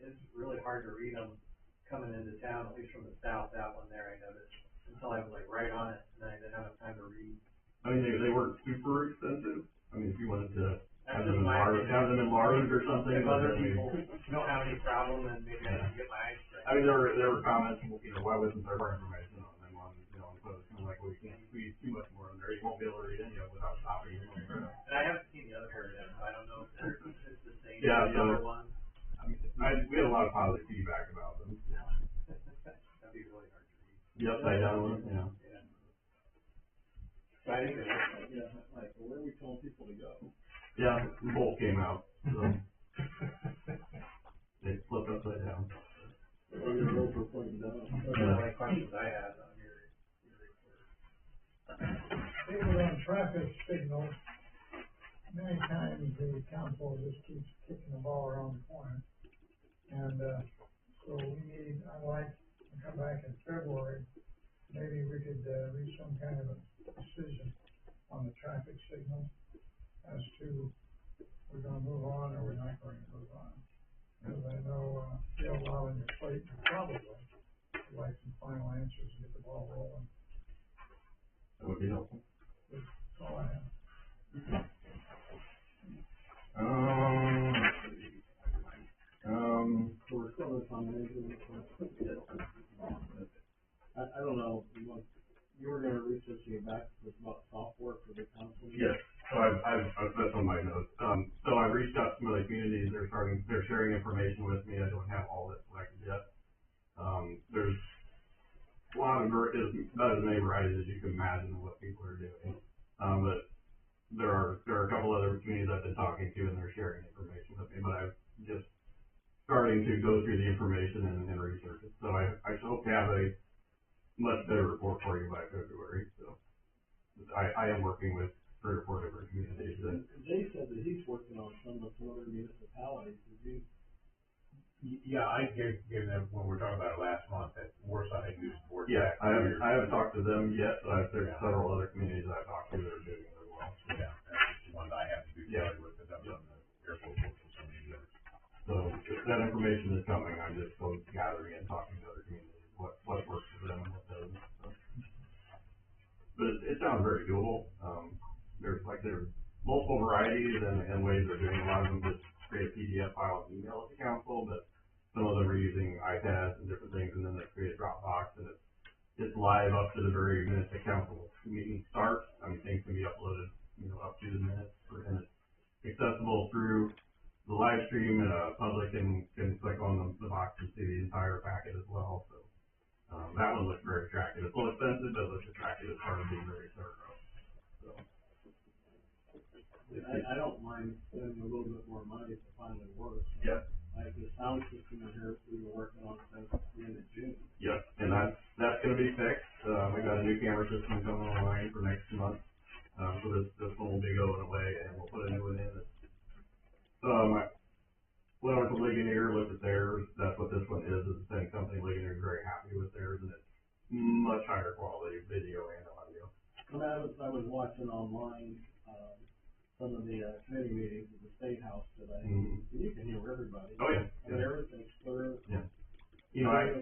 it's really hard to read them coming into town, at least from the south, that one there I noticed, until I was like right on it, and I didn't have enough time to read. I mean, they weren't super expensive. I mean, if you wanted to That's have them just my opinion. have them enlarged or something. If other then people don't have any problem, then maybe I can get my eyes checked. I mean, there were comments, why wasn't there more information on them on, on the post, and like, well, you can't squeeze too much more in there, you won't be able to read any of it without stopping. And I haven't seen the other version, so I don't know if it's the same Yeah, as the other one. I mean, we had a lot of positive feedback about them. That'd be really hard to read. The upside down one, yeah. Yeah. So I think it looks like, Yeah, like, where are we telling people to go? Yeah, the bolt came out, so. They flipped upside down. Or your roads were pointing down. those are the only questions I had on your report. David, on traffic signals, many times the council just keeps kicking the ball around the corner. And, so we need, I'd like to come back in February, maybe we could, reach some kind of a decision on the traffic signal as to we're gonna move on or we're not going to move on. Because I know, Bill Lau and your plate would probably like some final answers and get the ball rolling. That would be helpful. That's all I have. So we're still in some management. I don't know, you were gonna research it back about software for the council. Yes, so I've that's on my notes. So I reached out to some other communities, they're sharing information with me, I don't have all of it selected yet. There's a lot of, it's about as many varieties as you can imagine of what people are doing. But there are a couple other communities I've been talking to and they're sharing information with me, but I'm just starting to go through the information and research it. So I hope to have a much better report for you by February, so. I am working with 3 or 4 different communities and. Jay said that he's working on some other municipalities, did you? Yeah, I gave them, when we were talking about it last month, that Warsaw had used board. Yeah, I haven't talked to them yet, but there's several other communities I've talked to that are doing it as well. Yeah, that's just one that I have to be familiar with, because I've done the airport work for so many years. So that information is coming, I'm just still gathering and talking to other communities, what works for them and what doesn't, so. But it sounds very doable, there's multiple varieties and ways they're doing, a lot of them just create a PDF file and email it to council, but some of them are using iPads and different things, and then they create a Dropbox, and it's live up to the very minute the council meeting starts. I mean, things can be uploaded, up to the minutes, and it's accessible through the live stream, and public can click on the box and see the entire packet as well, so. That one looks very attractive, it's a little expensive, but it looks attractive as part of being very thorough, so. I don't mind spending a little bit more money if it finally works. Yeah. Like the sound system in here, we were working on since the end of June. Yep, and that's gonna be fixed, we got a new camera system coming online for next month, so this one will be going away, and we'll put a new one in. I went over to Ligonier, looked at theirs, that's what this one is, it's the same company, Ligonier is very happy with theirs, and it's much higher quality video and audio. When I was watching online, some of the, committee meetings at the State House today, and you can hear everybody. Oh, yeah. And everything's clear. Yeah. I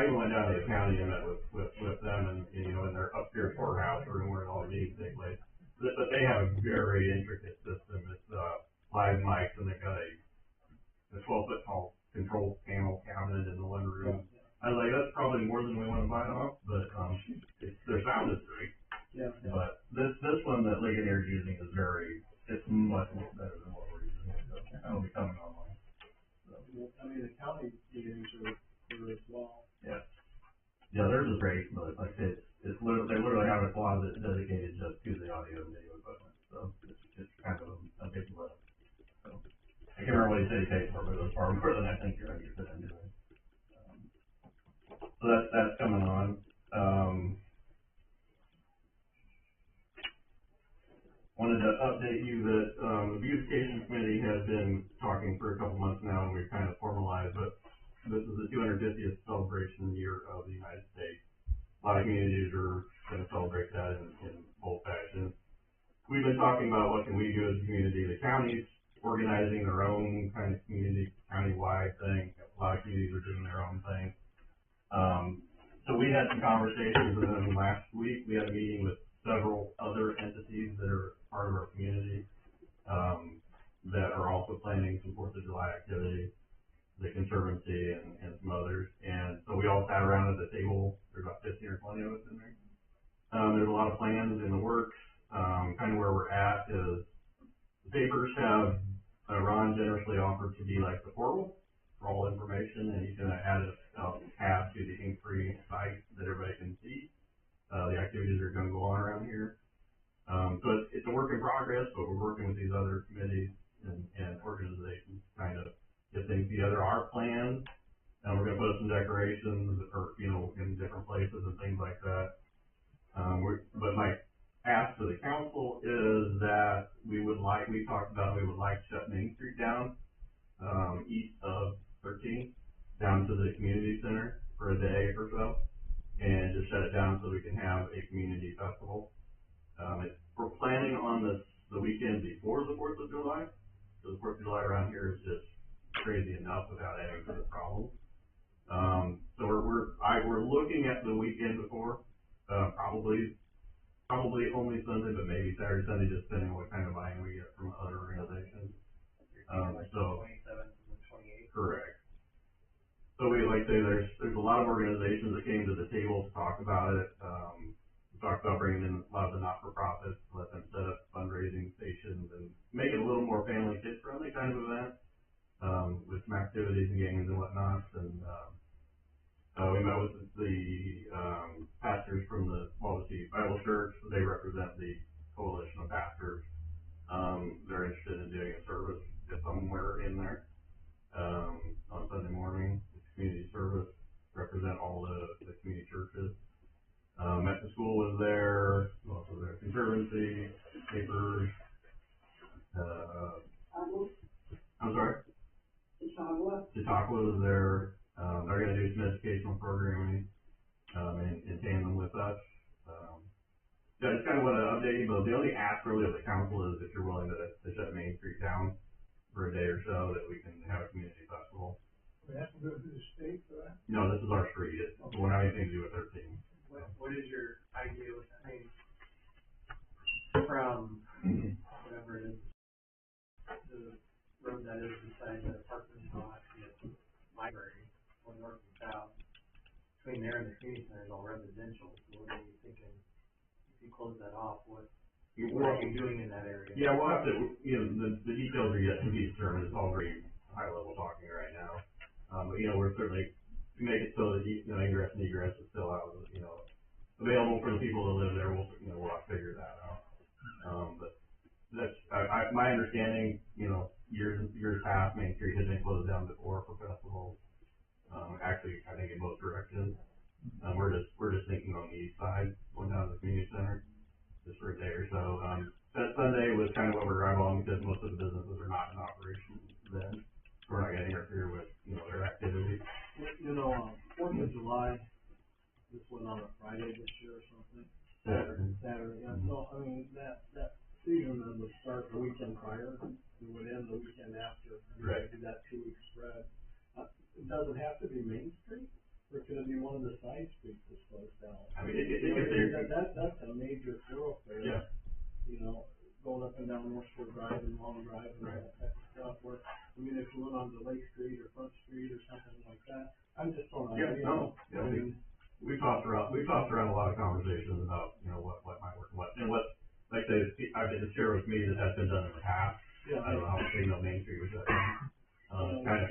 even went down to the county and met with them and, in their upstairs courthouse room where all the meetings take place. But they have a very intricate system. It's, live mics, and they've got a 12-foot tall control panel cabinet in the one room. I was like, that's probably more than we want to bite off, but, their sound is great. Yeah. But this one that Ligonier is using is it's much better than what we're using. So that'll be coming online. So. I mean, the county meetings are clear as well. Yeah. Yeah, theirs is great, but like I said, they literally have a closet dedicated just to the audio and video equipment. So it's kind of a big lift. So. I can't remember what you said you paid for, but it was far more than I think you're gonna get into it. So that's coming on. Wanted to update you that, the beautification committee has been talking for a couple months now, and we've kind of formalized, but this is the 250th celebration year of the United States. A lot of communities are gonna celebrate that in full fashion. We've been talking about what can we do as a community. The county's organizing their own kind of community, countywide thing. A lot of communities are doing their own thing. So we had some conversations with them last week. We had a meeting with several other entities that are part of our community, that are also planning some Fourth of July activity, the Conservancy and some others. And so we all sat around at the table. There's about 15 or 20 of us in there. There's a lot of plans in the works. Kind of where we're at is the papers have, Ron generously offered to be like the portal for all information, and he's gonna add a tab to the Inkfree site that everybody can see, the activities that are gonna go on around here. So it's a work in progress, but we're working with these other committees and organizations to kind of get things together. Our plan, and we're gonna put up some decorations or, in different places and things like that. But my ask to the council is that we talked about, we would like to shut Main Street down, east of 13, down to the community center for a day or so, and just shut it down so we can have a community festival. We're planning on the weekend before the 4th of July, so the 4th of July around here is just crazy enough without adding to the problem. So we're looking at the weekend before, probably only Sunday, but maybe Saturday, Sunday, just depending on what kind of buy-in we get from other organizations. So 27th and the 28th. correct. So like I say, there's a lot of organizations that came to the table to talk about it. We talked about bringing in a lot of the not-for-profits, let them set up fundraising stations and make it a little more family kid-friendly kind of event, with some activities and games and whatnot. And, we met with the pastors from the Wallace Bible Church. They represent the coalition of pastors. They're interested in doing a service somewhere in there, on Sunday morning. It's community service, represent all the community churches. Met the school was there, who else was there? Conservancy, papers, I'm sorry? Chautauqua was there. They're gonna do some educational programming, in tandem with us. Yeah, I just kind of want to update you, but the only ask really of the council is if you're willing to shut Main Street down for a day or so, that we can have a community festival. We have to go through the state for that? No, this is our street. It won't have anything to do with 13. What is your idea with that? I mean, from whatever it is, the road that is beside the parking lot, the library, going north and south, between there and the community center is all residential. So what are you thinking? If you close that off, what are you doing in that area? Yeah, we'll have to, the details are yet to be determined. It's all very high level talking right now. But, we're certainly, to make it so that, ingress and egress is still out, available for the people that live there. We'll have to figure that out. But that's, my understanding, years past, Main Street has been closed down before for festivals. Actually, I think in both directions. We're just thinking on the east side, going down to the community center, just for a day or so. That Sunday was kind of what we're eyeballing because most of the businesses are not in operation then. So we're not gonna interfere with, their activity. 4th of July, this went on a Friday this year or something. Saturday, yeah. So, I mean, that season would start the weekend prior and would end the weekend after. Right. Do that 2-week spread. It doesn't have to be Main Street, or could it be one of the side streets that's closed down? I mean, That's a major thoroughfare. Yeah. Going up and down North Shore Drive and Long Drive and all that type of stuff, where, if you went onto Lake Street or Front Street or something like that, I'm just throwing out. We've tossed around a lot of conversations about, what might work and what, like I say, I've been shared with me that has been done in the past. Yeah. I don't know how much Main Street was shut down.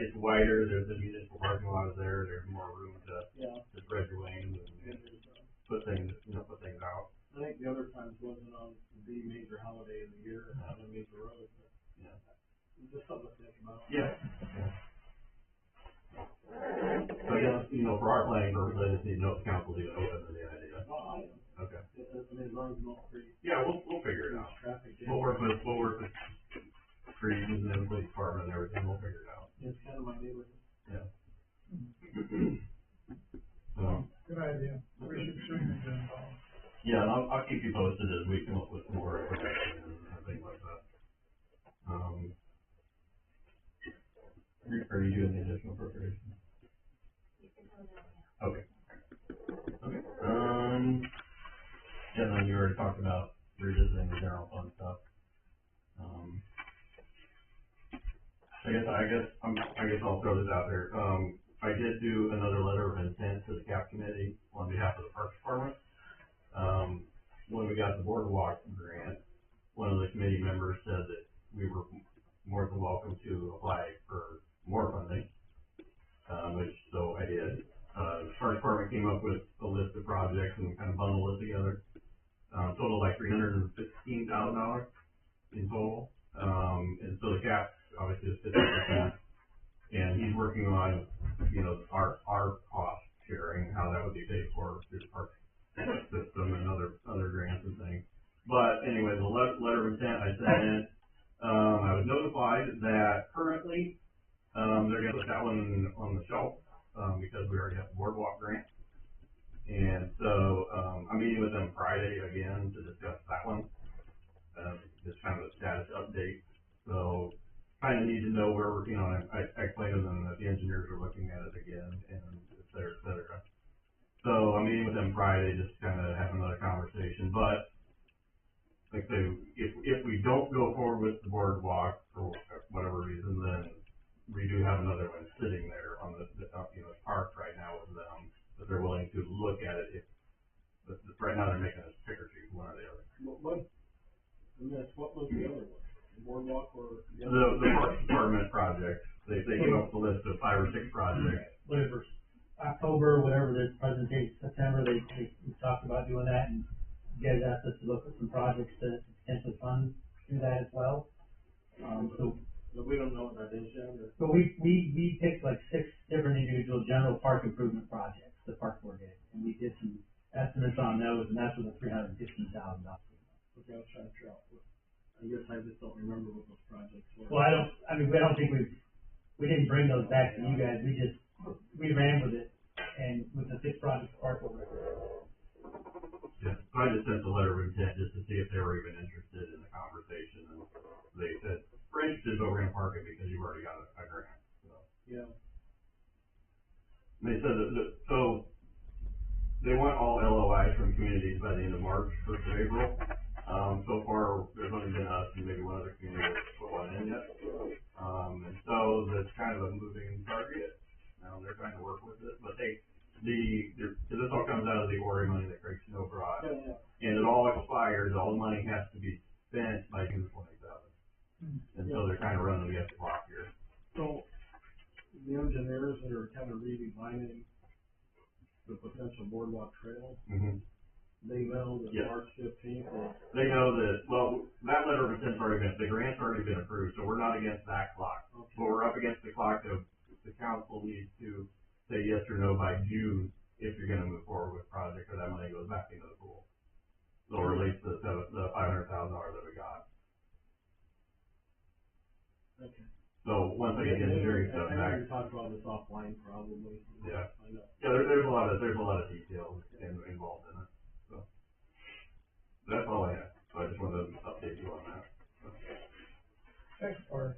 It's wider, there's the municipal parking lot is there, there's more room to spread your wings and put things out. I think the other times wasn't on the major holiday of the year, on a major road, but just something to think about. just need to know if the council's even open to the idea. Well, I Okay. mean, as long as not create Yeah, we'll figure it out. traffic jam. We'll work with trees and the police department and everything, we'll figure it out. It's kind of my neighborhood. Yeah. So, Good idea. We should certainly get involved. yeah, and I'll keep you posted as we come up with more information and things like that. Are you doing the additional appropriation? Okay. Okay, yeah, then you already talked about revisiting the general fund stuff. I guess I'll throw this out there. I did do another letter of intent to the CAP committee on behalf of the Parks Department. When we got the boardwalk grant, one of the committee members said that we were more than welcome to apply for more funding, which, so I did. The Parks Department came up with a list of projects and kind of bundled it together. Total like $315,000 in total. And so the CAP obviously is 50%. And he's working on, our cost sharing, how that would be paid for through the park system and other grants and things. But anyway, the letter of intent I sent in, I was notified that currently, they're gonna put that one on the shelf, because we already have the boardwalk grant. And so, I'm meeting with them Friday again to discuss that one, just kind of a status update. So, kind of need to know where we're, I explained to them that the engineers are looking at it again, and et cetera, et cetera. So, I'm meeting with them Friday, just kind of have another conversation, but, like I say, if we don't go forward with the boardwalk for whatever reason, then we do have another one sitting there on the park right now with them, but they're willing to look at it but right now they're making us pick or choose one or the other. What was the other one? The boardwalk or? The Parks Department project, they came up with a list of 5 or 6 projects. Whatever, October, whatever the presentation, September, we talked about doing that, and you guys asked us to look at some projects to potentially fund through that as well. But we don't know what that is yet, or? So we picked like 6 different individual general park improvement projects, the park board did, and we did some estimates on those, and that's where the $315,000. Okay, I'll try to figure out. I guess I just don't remember what those projects were. Well, I don't think we didn't bring those back to you guys, we ran with it, and with the 6 projects park board. Yeah, so I just sent the letter of intent just to see if they were even interested in the conversation, and they said, we're interested, but we're gonna park it because you've already got a grant, so. Yeah. They said so they want all LOIs from communities by the end of March, 1st of April. So far, there's only been us and maybe one other community that's put one in yet. And so that's kind of a moving target. They're trying to work with it, but this all comes out of the ORI money that Craig Snow brought. Yeah. And it all expires, all the money has to be spent by June 27th. And so they're kind of running against the clock here. So, the engineers that are kind of redesigning the potential boardwalk trail, they know that Yes. March 15th is. They know that, well, that letter of intent's the grant's already been approved, so we're not against that clock. Okay. But we're up against the clock of, the council needs to say yes or no by June if you're gonna move forward with the project, or that money goes back into the pool. So it relates to the $500,000 that we got. Okay. So once I get the engineering stuff I back, know you talked about this offline probably. Yeah. I know. yeah, there's a lot of details involved in it, so. That's all I have, so I just wanted to update you on that. Next part.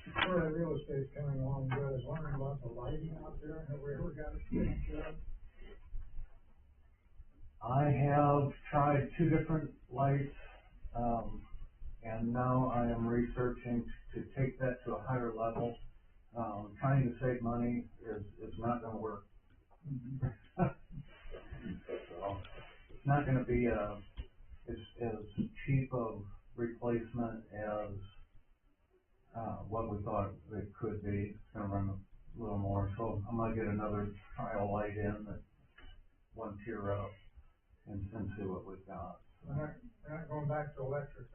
Before that real estate's coming along, good, I was wondering about the lighting out there, have we ever got it taken care of? I have tried 2 different lights, and now I am researching to take that to a higher level. Trying to save money is not gonna work. So, it's not gonna be as cheap of replacement as, what we thought it could be. It's gonna run a little more, so I'm gonna get another trial light in that 1 tier up and see what we've got. We're not going back to electric,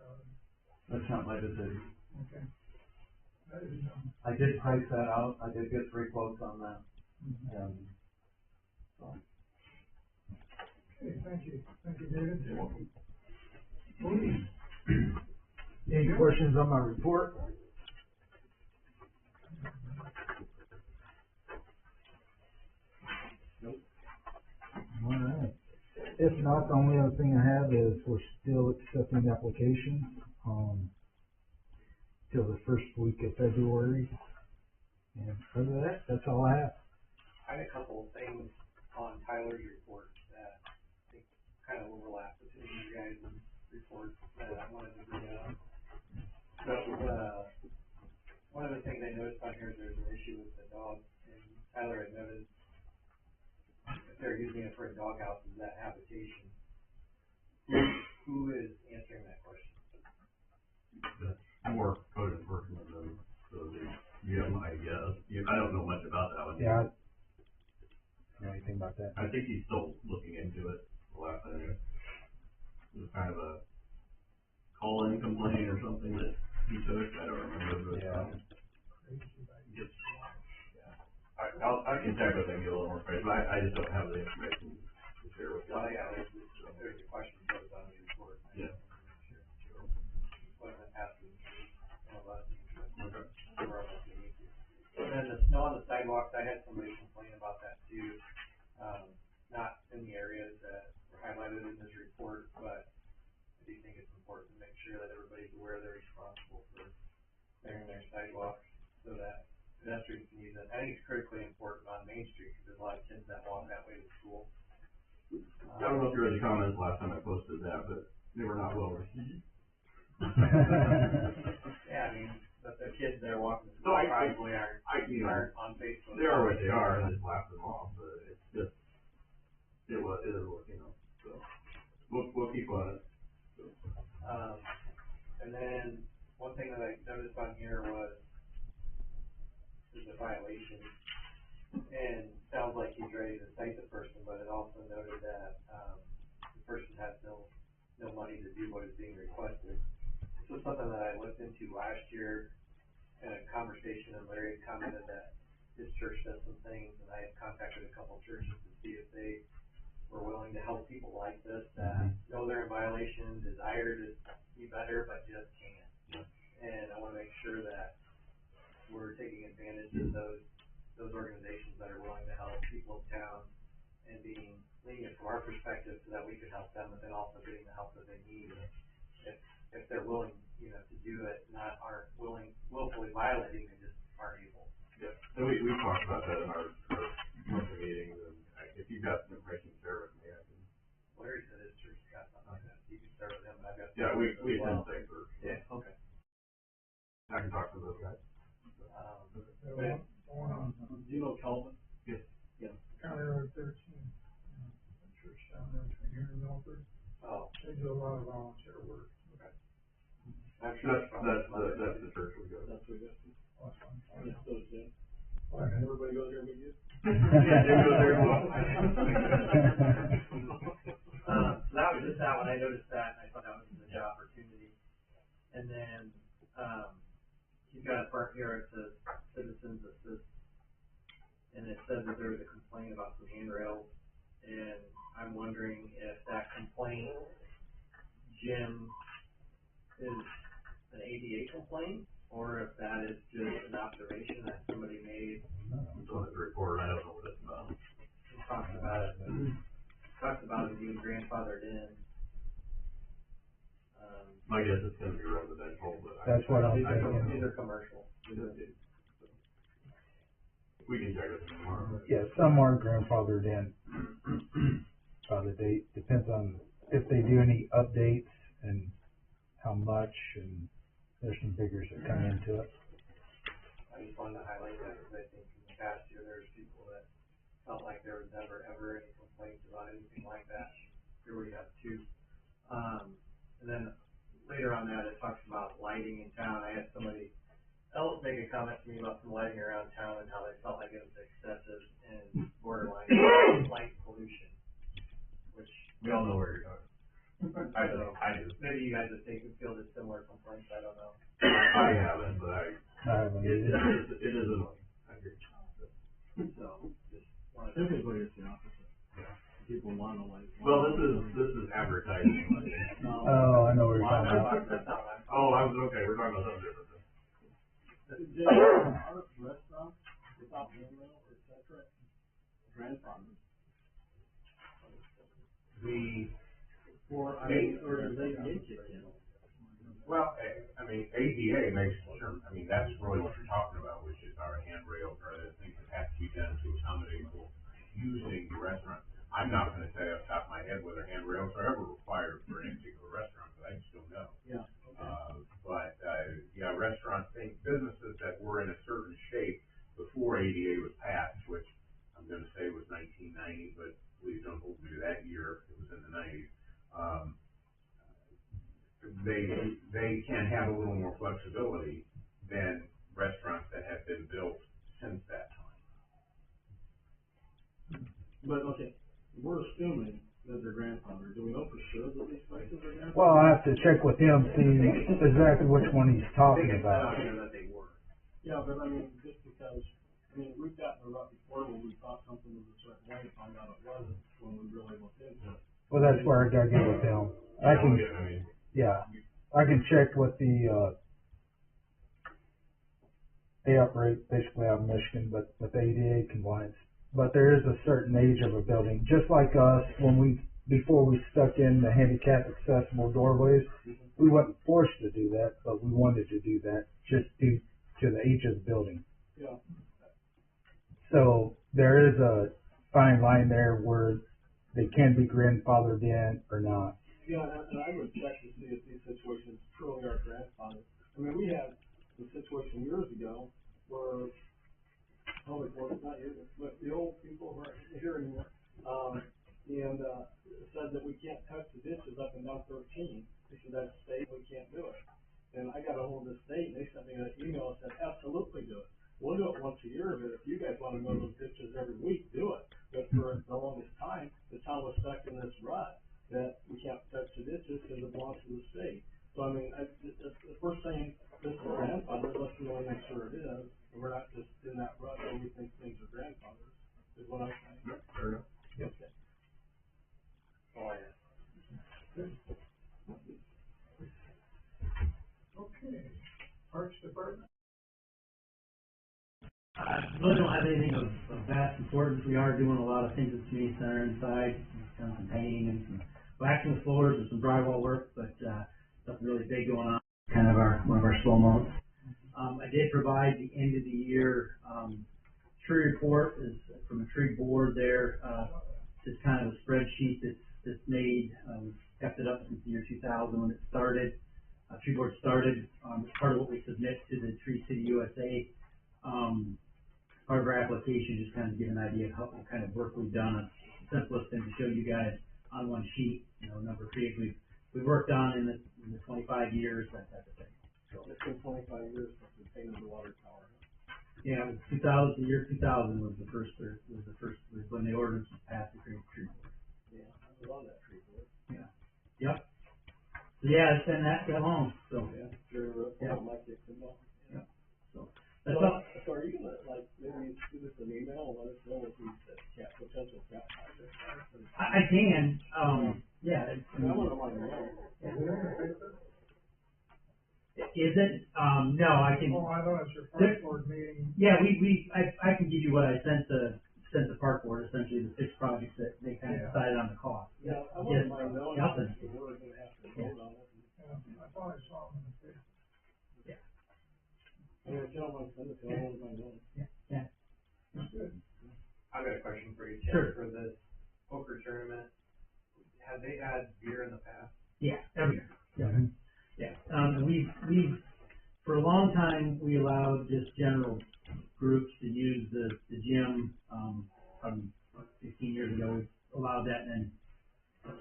That's not my decision. okay. I did price that out, I did get 3 quotes on that, and Okay, thank you, David. Any questions on my report? Alright, if not, the only other thing I have is we're still accepting applications, till the first week of February. And other than that, that's all I have. I had a couple of things on Tyler's report that I think kind of overlap between you guys' reports that I wanted to bring up. So, one of the things I noticed on here is there's an issue with the dog, and Tyler had noted if they're using it for a dog house, is that habitation? Who is answering that question? That's more code enforcement than, so you have my guess. I don't know much about that one. Yeah. Know anything about that? I think he's still looking into it, the last I knew. It was kind of a call-in complaint or something that he took, I don't remember. Yeah. I can check with him, get a little more information, but I just don't have the information to share with you. Well, yeah, there's a question posed on the report. Yeah. What I'm asking, about Okay. and then the snow on the sidewalks, I had somebody complain about that too. Not in the areas that were highlighted in this report, but I do think it's important to make sure that everybody's aware they're responsible for clearing their sidewalks so that pedestrians can use it. I think it's critically important on Main Street because there's a lot of kids that walk that way to school. I don't know if you read the comments last time I posted that, but they were not well received. Yeah, I mean, but the kids that are walking to No, school probably aren't on Facebook. They are what they are, and I just laughed them off, but it's just, it is what, so, we'll keep on it. So. And then, one thing that I noticed on here was, there's a violation, and sounds like he's ready to cite the person, but it also noted that, the person has no money to do what is being requested. This was something that I looked into last year, in a conversation, and Larry had commented that his church does some things, and I had contacted a couple of churches to see if they were willing to help people like this, that know they're in violation, desire to be better, but just can't. And I wanna make sure that we're taking advantage of those organizations that are willing to help people in town and being lenient from our perspective so that we can help them, but then also getting the help that they need. If they're willing, to do it, aren't willfully violating, they just aren't able. Yeah, and we talked about that in our monthly meetings, and if you've got some information to share with me, I can. Larry said his church got something like that, you can start with him, but I've got. Yeah, we attend things for. Yeah, okay. I can talk to those guys. Do you know Calvin? Yes. Yeah. County Road 13, church down there between here and Milford. Oh. They do a lot of volunteer work. I'm sure That's the church we go to. That's what we got. Awesome. Yeah, so is Jim. Well, Everybody goes there with you? Yeah, they go there as well. So that was just that one, I noticed that, and I thought that was a good opportunity. And then, he's got a part here, it says citizens assist. And it says that there was a complaint about some handrails, and I'm wondering if that complaint, Jim, is an ADA complaint, or if that is just an observation that somebody made. So it's a report, I don't know what it's about. Talks about it being grandfathered in. My guess is gonna be residential, but. That's what I'm thinking. These are commercial. We can check it tomorrow. Yeah, some are grandfathered in by the date, depends on if they do any updates and how much, and there's some figures that come into it. I just wanted to highlight that because I think in the past year, there's people that felt like there was never, ever any complaints about anything like that. Here we have two. And then later on that, it talks about lighting in town. I had somebody else make a comment to me about some lighting around town and how they felt like it was excessive and borderline light pollution, which. We all know where you're going. I do. Maybe you guys have taken fielded similar complaints, I don't know. I haven't, but I haven't it either. is annoying, I agree. So, just wanted to. Typically, it's the opposite. I'm not gonna tell you off the top of my head whether handrails are ever required for any particular restaurant, but I just don't know. Yeah, okay. Yeah, restaurants, businesses that were in a certain shape before ADA was passed, which I'm gonna say was 1990, but please don't hold me to that year, it was in the 90s. They can have a little more flexibility than restaurants that have been built since that time. But, okay, we're assuming that they're grandfathered. Do we know for sure that these places are grandfathered? Well, I have to check with him, see exactly which one he's talking about. That they were. Yeah, but I mean, just because, we've gotten a rut before where we thought something was a certain way and found out it wasn't when we really looked into it. Well, that's where I gotta get with him. I can check with they operate basically out of Michigan, but with ADA compliance. But there is a certain age of a building, just like us, before we stuck in the handicap accessible doorways, we wasn't forced to do that, but we wanted to do that just due to the age of the building. Yeah. So there is a fine line there where they can be grandfathered in or not. Yeah, and I would check to see if these situations truly are grandfathered. We had the situation years ago where public works, not you, but the old people who aren't here anymore, said that we can't touch the ditches up and down 13. They said that's state, we can't do it. And I got a hold of the state, and they sent me an email that said, absolutely do it. We'll do it once a year, but if you guys wanna mow those ditches every week, do it. But for the longest time, the town was stuck in this rut that we can't touch the ditches because it belongs to the state. So if we're saying this is grandfather, let's really make sure it is, and we're not just in that rut where we think things are grandfathers, is what I'm saying. Yep, fair enough. Okay. Oh, yeah. Okay, Parks Department? Really don't have anything of vast importance. We are doing a lot of things at the community center inside, done some painting and some waxing the floors and some drywall work, but, nothing really big going on. Kind of one of our slow moments. I did provide the end of the year, tree report is from a tree board there, just kind of a spreadsheet that's made, we've kept it up since the year 2000 when it started. Tree board started, it's part of what we submit to the Tree City USA. Part of our application, just kind of give an idea of what kind of work we've done. It's the simplest thing to show you guys on one sheet, number of trees we've worked on in the 25 years, that type of thing. So it's been 25 years since we painted the water tower. Yeah, it was the year 2000 was when the ordinance was passed to create tree board. Yeah, I was on that tree board. Yeah. Yep. So yeah, it's been that long, so. Yeah, sure, Yeah. Mike Dixon, no. Yeah. So, that's all. So are you gonna, maybe shoot us an email and let us know what these, potential cat projects are? I can, yeah. I wouldn't mind knowing. Is it? No, I can. Oh, I know it's your park board meeting. Yeah, I can give you what I sent the park board, essentially the 6 projects that they kind of decided on the cost. Yeah, I wouldn't mind knowing Yeah, if we're gonna have to vote on it. I thought I saw them in the paper. If you don't mind sending it to me, I wouldn't mind knowing. Yeah. I've got a question for you, Sure. Ken, for this poker tournament. Have they had beer in the past? Yeah, every year. Yeah. Yeah. We've, for a long time, we allowed just general groups to use the gym, 15 years ago, we allowed that, and then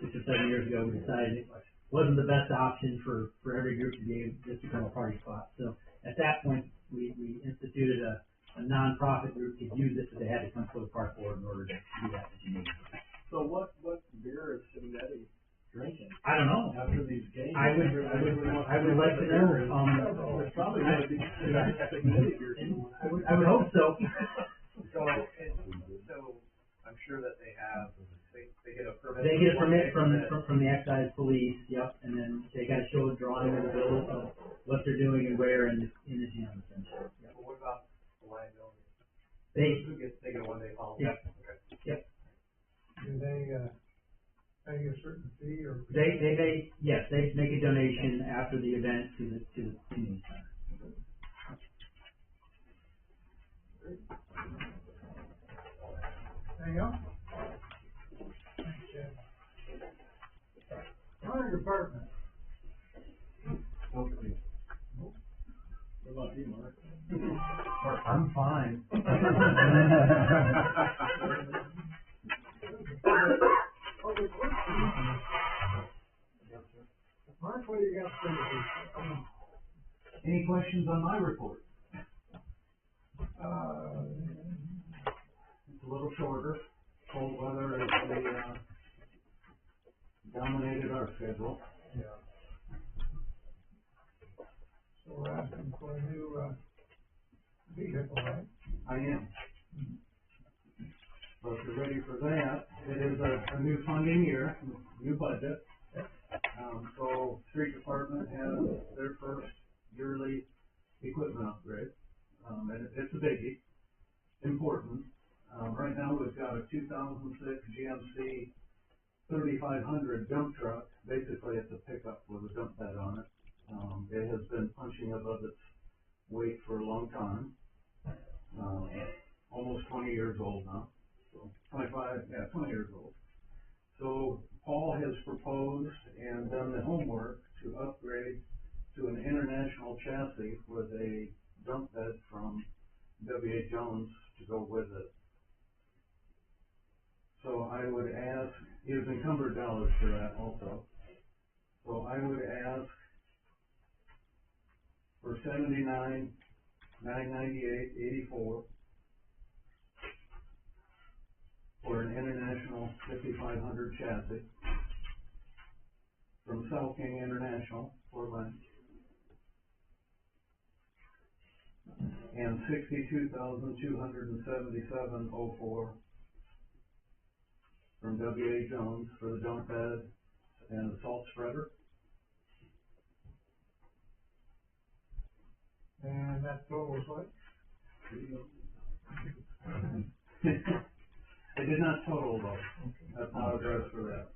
6 or 7 years ago, we decided it wasn't the best option for every group to be able to just become a party spot. So at that point, we instituted a nonprofit group to use it, so they had to come to the park board in order to do that. So what beer is Cincinnati drinking I don't know. after these games? I would like to know, There's probably gonna be Cincinnati beer. I would hope so. So I'm sure that they get a permit. They get a permit from the excise police, yep, and then they gotta show a drawing of the bill of what they're doing and where in the gym, essentially. Yep. Well, what about the liability? They They get a one-day policy? Yep. Okay. Yep. Do they, pay a certain fee or? They make a donation after the event to the community center. Anything else? I'm fine. Public Works. Mark, what do you got to say? Any questions on my report? It's a little shorter. Cold weather has dominated our schedule. Yeah. So we're asking for a new, vehicle, right? I am. So if you're ready for that, it is a new funding year, new budget. So street department has their first yearly equipment upgrade. And it's a biggie, important. Right now we've got a 2006 GMC 3500 dump truck. Basically it's a pickup with a dump bed on it. It has been punching above its weight for a long time. Almost 20 years old now. So 20 years old. So Paul has proposed and done the homework to upgrade to an international chassis with a dump bed from W.A. Jones to go with it. So I would ask, he has encumbered dollars for that also. So I would ask for $79,998.84 for an international 5500 chassis from South King International, Portland. And $62,277.04 from W.A. Jones for the dump bed and the salt spreader. And that totals what? They did not total those. I apologize for that.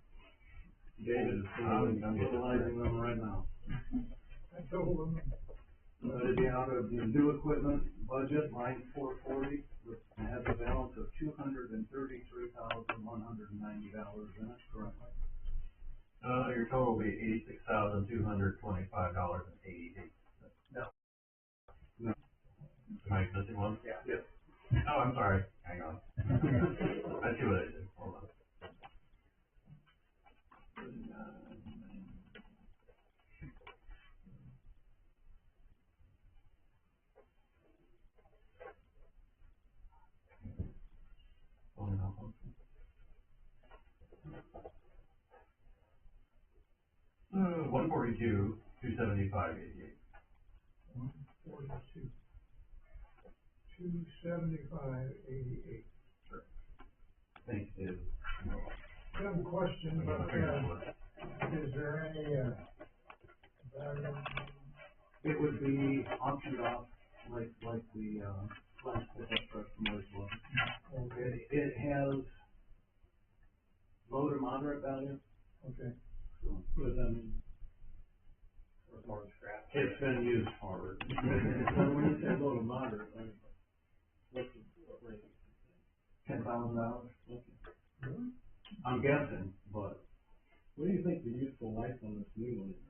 David is utilizing them right now. That total them. It'd be out of the new equipment budget, line 440, which has a balance of $233,190 in it currently. Your total will be $86,225.88. No. Am I missing one? Yeah. Yes. Oh, I'm sorry. Hang on. I see what I did. Hold on. $142,275.88. 142. 275.88. Thank you. I have a question about is there any, value? It would be auctioned off like the, last pickup truck from Louisville. Okay, It has low to moderate value. okay. What does that mean? Or more scrap. It's been used hard. So when you say low to moderate, I mean, what rate? $10,000? Really? I'm guessing, but. What do you think the useful life on this new one is?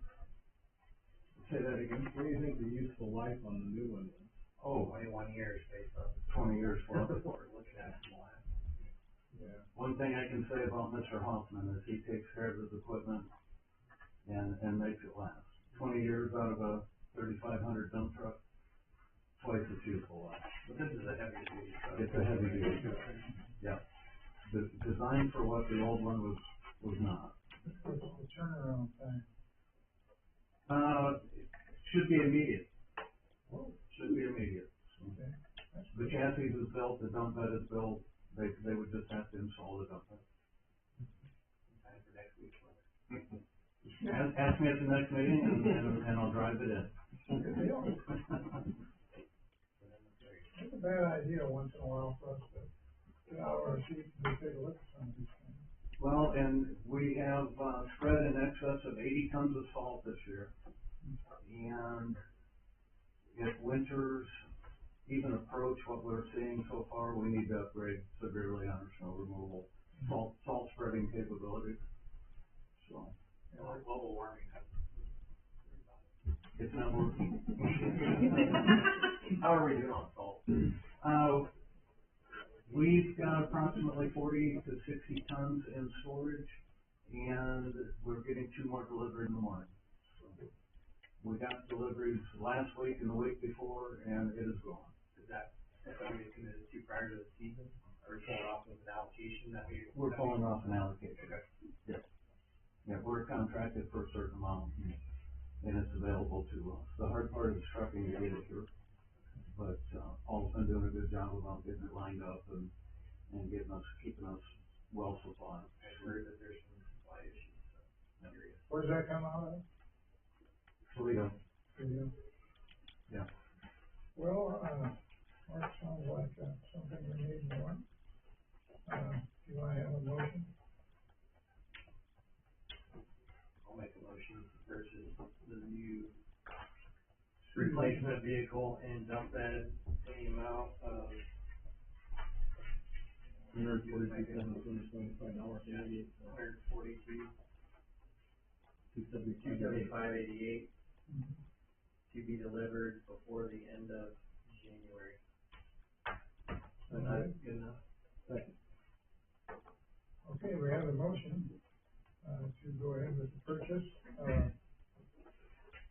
Say that again? What do you think the useful life on the new one is? Oh, 21 years based on. 20 years worth. What we're looking at in the last. Yeah. One thing I can say about Mr. Hoffman is he takes care of his equipment and makes it last. 20 years out of a 3500 dump truck, twice its useful life. But this is a heavy duty truck. It's a heavy duty truck. Yeah. Designed for what the old one was not. What's the turnaround time? Should be immediate. Oh, Should be immediate. okay. That's The chassis is built, the dump bed is built, they would just have to install the dump bed. Time for next week's weather. Ask me at the next meeting and I'll drive it in. good deal. It's a bad idea once in a while for us to get out of our seats and take a look at some of these things. Well, and we have, spread in excess of 80 tons of salt this year. And if winters even approach what we're seeing so far, we need to upgrade severely on our snow removal, salt spreading capabilities. So, Global warming has. it's not working. How are we doing on salt? We've got approximately 40 to 60 tons in storage, and we're getting 2 more delivered in the morning. So we got deliveries last week and the week before, and it is gone. Is that something we committed to prior to the season? Or pulling off of an allocation that we? We're pulling off an allocation. Okay. Yes. Yeah, we're contracted for a certain amount, and it's available to us. The hard part is trucking to get it here. But, Paul's been doing a good job about getting it lined up and getting us, keeping us well supplied. I've heard that there's some supply issues, so I'm curious. Where's that come out of? Toledo. Yeah. Well, that sounds like, something we need more. Do you wanna have a motion? I'll make a motion to purchase the new replacement vehicle and dump bed in the amount of $142,725.88. $142,275.88 to be delivered before the end of January. So that's good enough. Second. Okay, we have a motion, to go ahead with the purchase,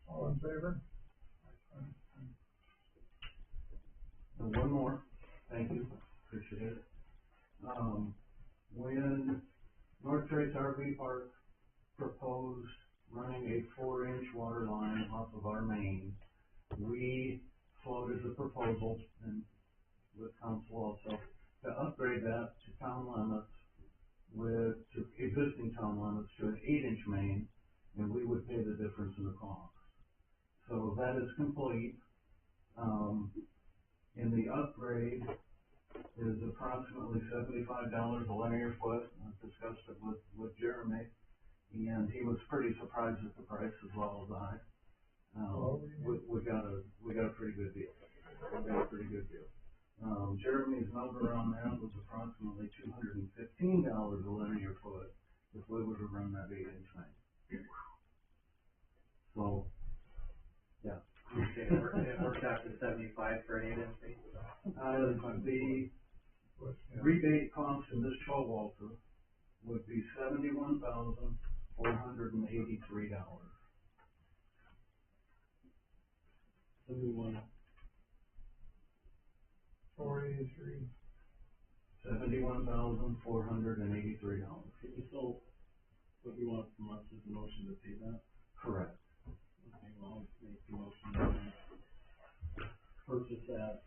all in favor? And one more, thank you, appreciate it. When North Trace RV Park proposed running a 4-inch water line off of our main, we floated the proposal, and with council also, to upgrade that to town limits to existing town limits to an 8-inch main, and we would pay the difference in the cost. So that is complete. And the upgrade is approximately $75 a linear foot. I've discussed it with Jeremy, and he was pretty surprised at the price as well as I. We got a pretty good deal. Jeremy's number on that was approximately $215 a linear foot if we were to run that 8-inch main. So, yeah. Okay, it worked out to 75 for an 8-inch main. The rebate cost in this show, Walter, would be $71,483. 71. 483. $71,483. So, what you want from us is a motion to pay that? Correct. Okay, well, I'll make the motion to purchase that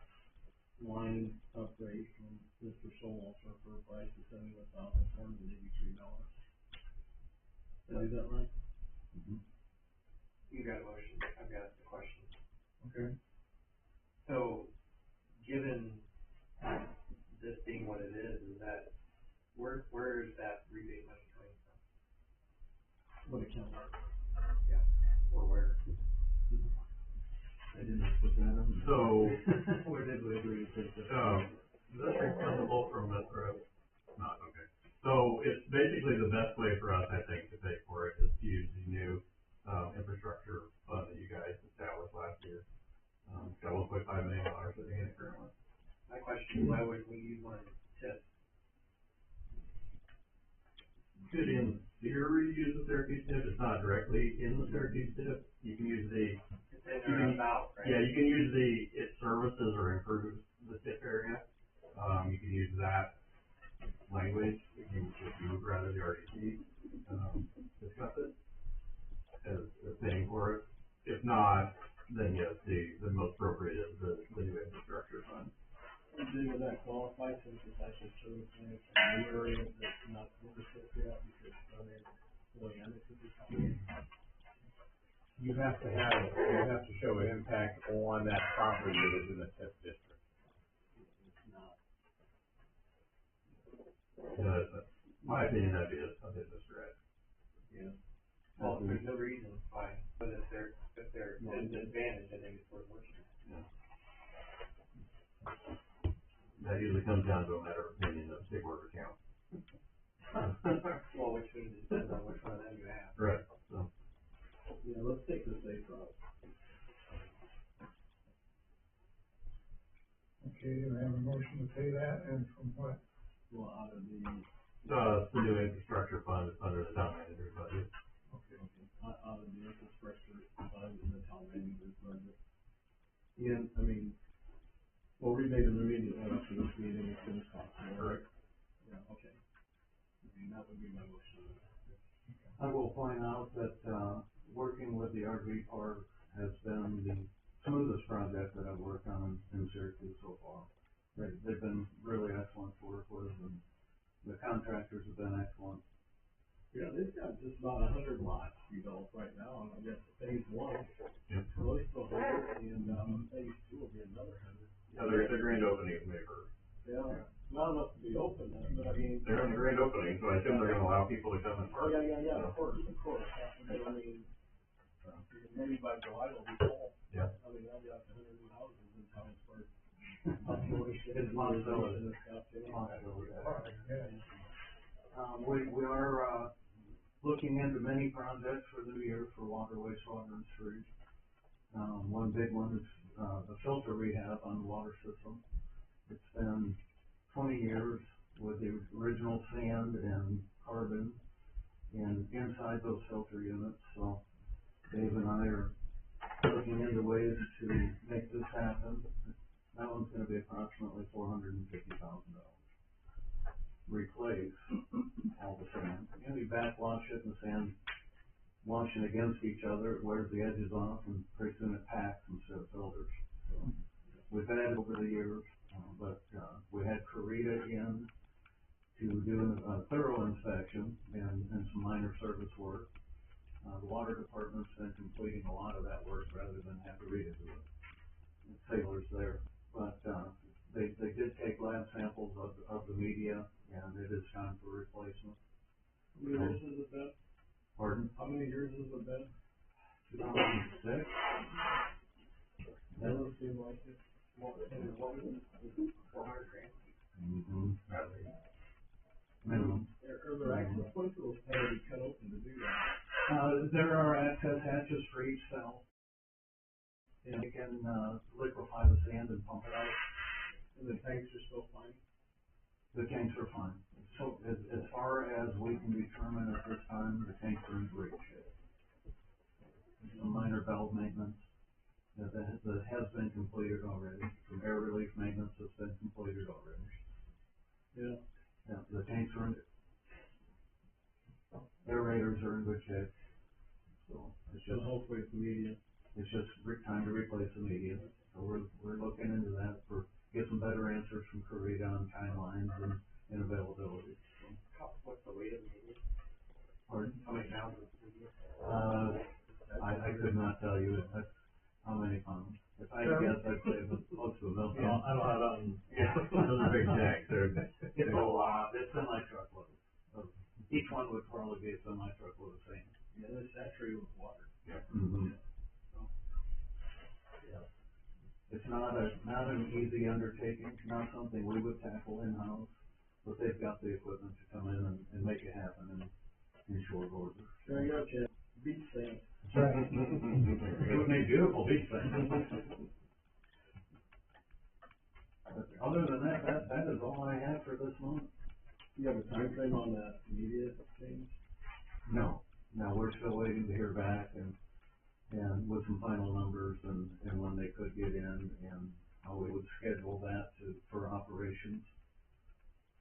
line upgrade from Mr. Showalter for a price of $71,483. Did I do that right? Mm-hmm. You got a motion, I've got the question. Okay. So, given this being what it is that, where is that rebate money coming from? What account? Yeah, or where? I didn't put that on. So, Where did we agree to take this? is this refundable from this road? Not, okay. So it's basically the best way for us, I think, to pay for it is to use the new, infrastructure fund that you guys established last year. It's got $1.5 million that they had currently. My question is, why would we use one TIF? You could in theory use the Syracuse tip, it's not directly in the Syracuse tip. You can use the, It's in or about, right? yeah, you can use it services or improves the tip area. You can use that language if you would rather the RDC, discuss it as paying for it. If not, then yes, the most appropriate is the new infrastructure fund. Would that qualify since it's actually servicing a new area that's not overship yet because they're going under the You have to show an impact on that property that is in the TIF district. It's not. My opinion, that'd be a bit of a stretch. Yeah. Well, there's no reason why, but if they're disadvantaged, I think it's worth looking at. Yeah. That usually comes down to a matter of opinion of big worker count. Well, which means it depends on which one of them you have. Right, so. Yeah, let's take the safe route. Okay, do I have a motion to pay that, and from what? Well, out of the, It's the new infrastructure fund, it's under the town manager's budget. Okay. out of the infrastructure, in the town manager's budget. Yeah, I mean, well, we made an immediate note to this meeting as soon as possible. Correct. Yeah, okay. I mean, that would be my motion. I will point out that, working with the RV park has been the smoothest project that I've worked on in Syracuse so far. They've been really excellent to work with, and the contractors have been excellent. Yeah, they've got just about 100 lots developed right now, and I guess phase one, Yep. close to 100, and, phase two will be another 100. Yeah, their grand opening is May first. Yeah, not enough to be open, but I mean. They're having a grand opening, so I assume they're gonna allow people to come and Oh, park. yeah, of course, but I mean, maybe by July it'll be full. Yeah. I mean, I've got 100 new houses in town for population. It's possibility. And stuff, you know. Possibility. Yeah. We are, looking into many projects for the new year for water, wastewater, and street. One big one is, the filter rehab on the water system. It's been 20 years with the original sand and carbon inside those filter units, so Dave and I are looking into ways to make this happen. That one's gonna be approximately $450,000. Replace all the sand. You know, you backwash it and the sand washing against each other, it wears the edges off, and pretty soon it packs instead of filters. So, we've had it over the years, but we had Corita in to do a thorough inspection and some minor service work. The water department's been completing a lot of that work rather than have Corita do it. Sailors there, but they did take lab samples of the media, and it is time for replacement. How many years has it been? Pardon? How many years has it been? 2006? Doesn't seem like it. Mm-hmm. Minimum. Are there access points that will already cut open to do that? There are access hatches for each cell. And you can, liquefy the sand and pump it out. And the tanks are still fine? The tanks are fine. So as far as we can determine at this time, the tanks are in great shape. Some minor valve maintenance that has been completed already. Some air relief maintenance has been completed already. Yeah. Yeah, the tanks are in, aerators are in good shape. So it's So just, hopefully it's media. it's just time to replace the media. So we're looking into that get some better answers from Corita on timelines and availability. So, What's the weight of the media? pardon? How many pounds of media? I could not tell you how many pounds. If I had to guess, I'd say close to 1 million. I don't have that in, Yeah. those are big tanks, It's a lot, it's semi-truckload. Each one would probably be a semi-truckload of sand. Yeah, they're saturated with water. Mm-hmm. It's not an easy undertaking, not something we would tackle in-house, but they've got the equipment to come in and make it happen in short order. Sure, you got your beach sand. That's right. It would make beautiful beach things. Other than that is all I have for this month. You have a time frame on that media change? No, we're still waiting to hear back and with some final numbers and when they could get in and how we would schedule that for operations.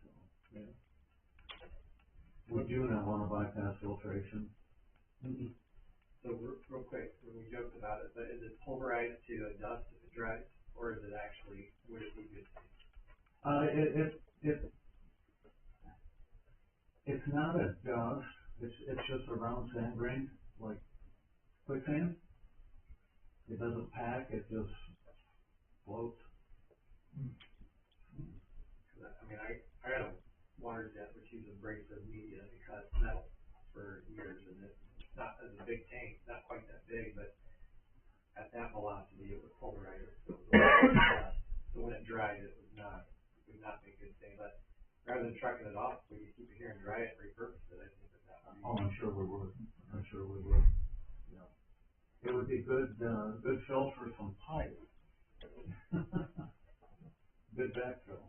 So, Yeah. we do not want to bypass filtration. Mm-hmm. So real quick, when we joked about it, but is it pulverized to a dust if it dries, or is it actually, would it be good? It's not a dust, it's just a round sand grain, like quicksand. It doesn't pack, it just floats. I mean, I got a water jet which uses abrasive media to cut metal for years, and it's not as a big tank, not quite that big, but at that velocity, it would pulverize it. So when it dried, it would not be a good thing, but rather than trucking it off, we could keep it here and dry it and repurpose it. I think that would be. Oh, I'm sure we would. Yeah. It would be good fill for some pipe. good backfill,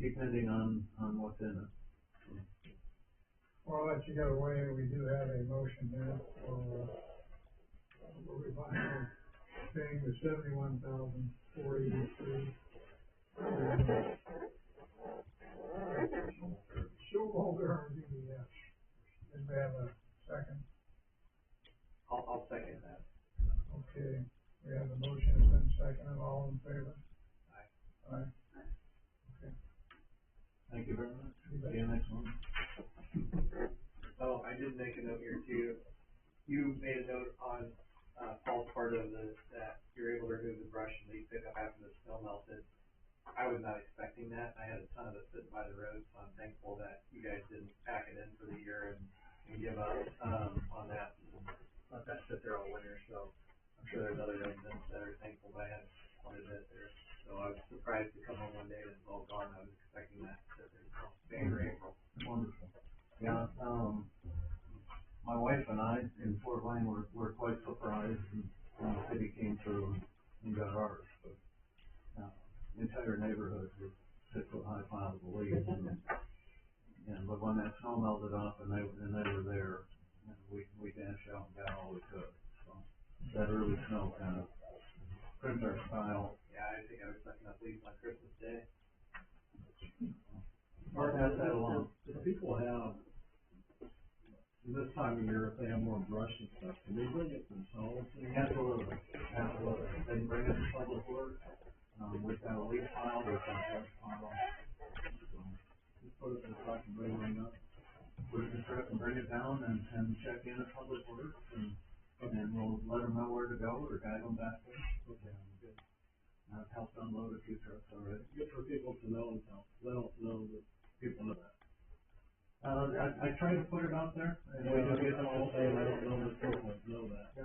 depending on what's in it. Well, I'll let you get away, we do have a motion there for, we're paying the $71,483. Showalter RDS. Did we have a second? I'll second that. Okay, we have a motion, it's been seconded, all in favor? Aye. Thank you very much. See you next month. Oh, I did make a note here too. You made a note on, Paul's part of that you're able to remove the brush and leaf pickup after the snow melted. I was not expecting that. I had a ton of it sitting by the road, so I'm thankful that you guys didn't pack it in for the year and give up, on that. Let that sit there all winter, so I'm sure there's other residents that are thankful that I had quite a bit there. So I was surprised to come home one day and it's all gone. I was expecting that to sit there, so, May or April. Wonderful. Yeah, my wife and I in Fort Wayne were quite surprised when the city came through and got ours, but, the entire neighborhood was 6 foot high piles of leaves but when that snow melted off and they were there, we dashed out and got all we could, so that early snow kind of crimped our style. Yeah, I think I was sucking up leaves on Christmas Day. I'll pass that along. If people have, this time of year, if they have more brush and stuff, can they bring it themselves? Absolutely. They can bring it to Public Works. We've got a leaf pile, we've got a brush pile. So, Just put it in the truck and bring it up. put it in the truck and bring it down and check in at Public Works and we'll let them know where to go or guide them back there. Okay, good. I've helped unload a few trucks already. Good for people to know and tell. They don't know that people know that. I tried to put it out there. And We just get them all saying, I don't know that people know that.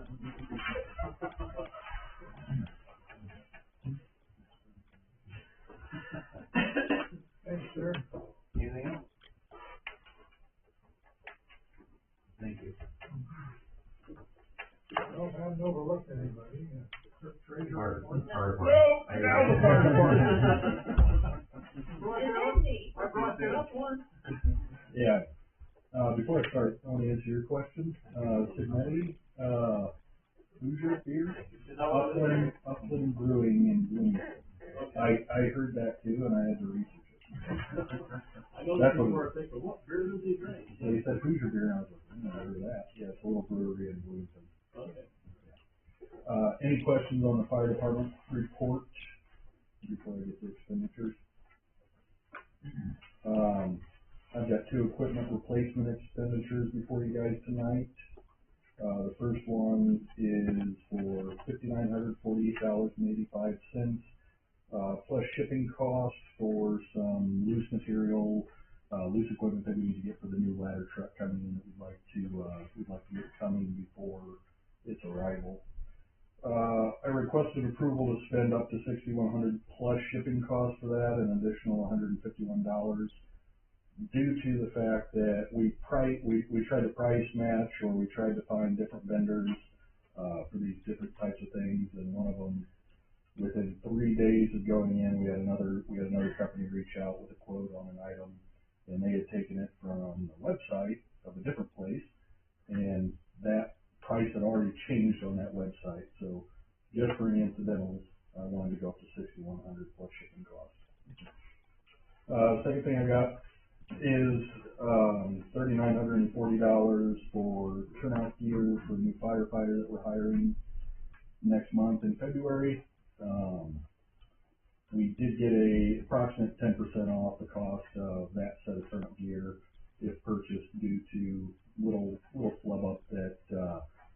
Thanks, sir. Anything else? Thank you. Well, I haven't overlooked anybody, treasurer. Fire I brought that up once. Yeah, before I start, I want to answer your question, Signetti, Hoosier Beer, Upland Brewing in Bloomington. I heard that too, and I had to research it. I know That's people what- are thinking, what beer does he drink? So he said Hoosier Beer, and I was like, I heard that, yeah, it's a little brewery in Bloomington. Okay. Any questions on the fire department report before I get to expenditures? I've got 2 equipment replacement expenditures before you guys tonight. The first one is for $5,948.85, plus shipping costs for some loose material, loose equipment that we need to get for the new ladder truck coming in that we'd like to get coming before its arrival. I requested approval to spend up to $6,100 plus shipping costs for that, an additional $151, due to the fact that we tried to price match, or we tried to find different vendors, for these different types of things, and one of them, within 3 days of going in, we had another company reach out with a quote on an item, and they had taken it from the website of a different place, and that price had already changed on that website, so just for any incidentals, I wanted to go up to $6,100 plus shipping costs. Second thing I got is, $3,940 for turnout gear for a new firefighter that we're hiring next month in February. We did get a approximate 10% off the cost of that set of turnout gear if purchased due to little flub up that,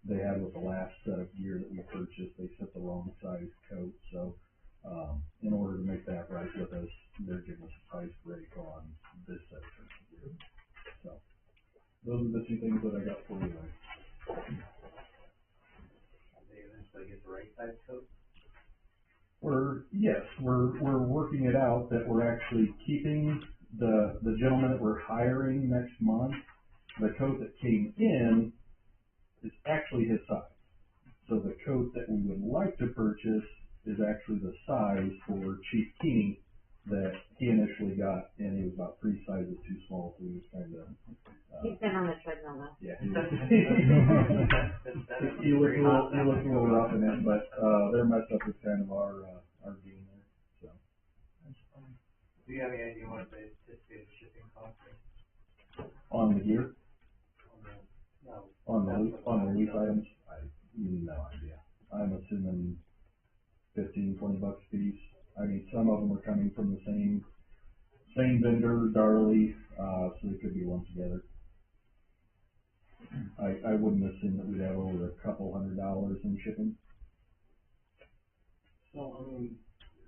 they had with the last set of gear that we purchased. They set the wrong size coat, so, in order to make that right with us, they're giving us a price break on this set of turnout gear. So, those are the 2 things that I got for you guys. They eventually get the right size coat. We're working it out that we're actually keeping the gentleman that we're hiring next month. The coat that came in is actually his size. So the coat that we would like to purchase is actually the size for Chief Keeney that he initially got, and it was about 3 sizes too small, so he was trying to, He's been on the treadmill now. yeah. He looked a little rough in it, but, their mess up is kind of our game there, so. Do you have any idea what the anticipated shipping cost is? On the gear, No. on the lease items, no idea. I'm assuming $15-20 a piece. I mean, some of them are coming from the same vendor, Darley, so they could be lumped together. I wouldn't assume that we'd have over $200 in shipping. So, I mean,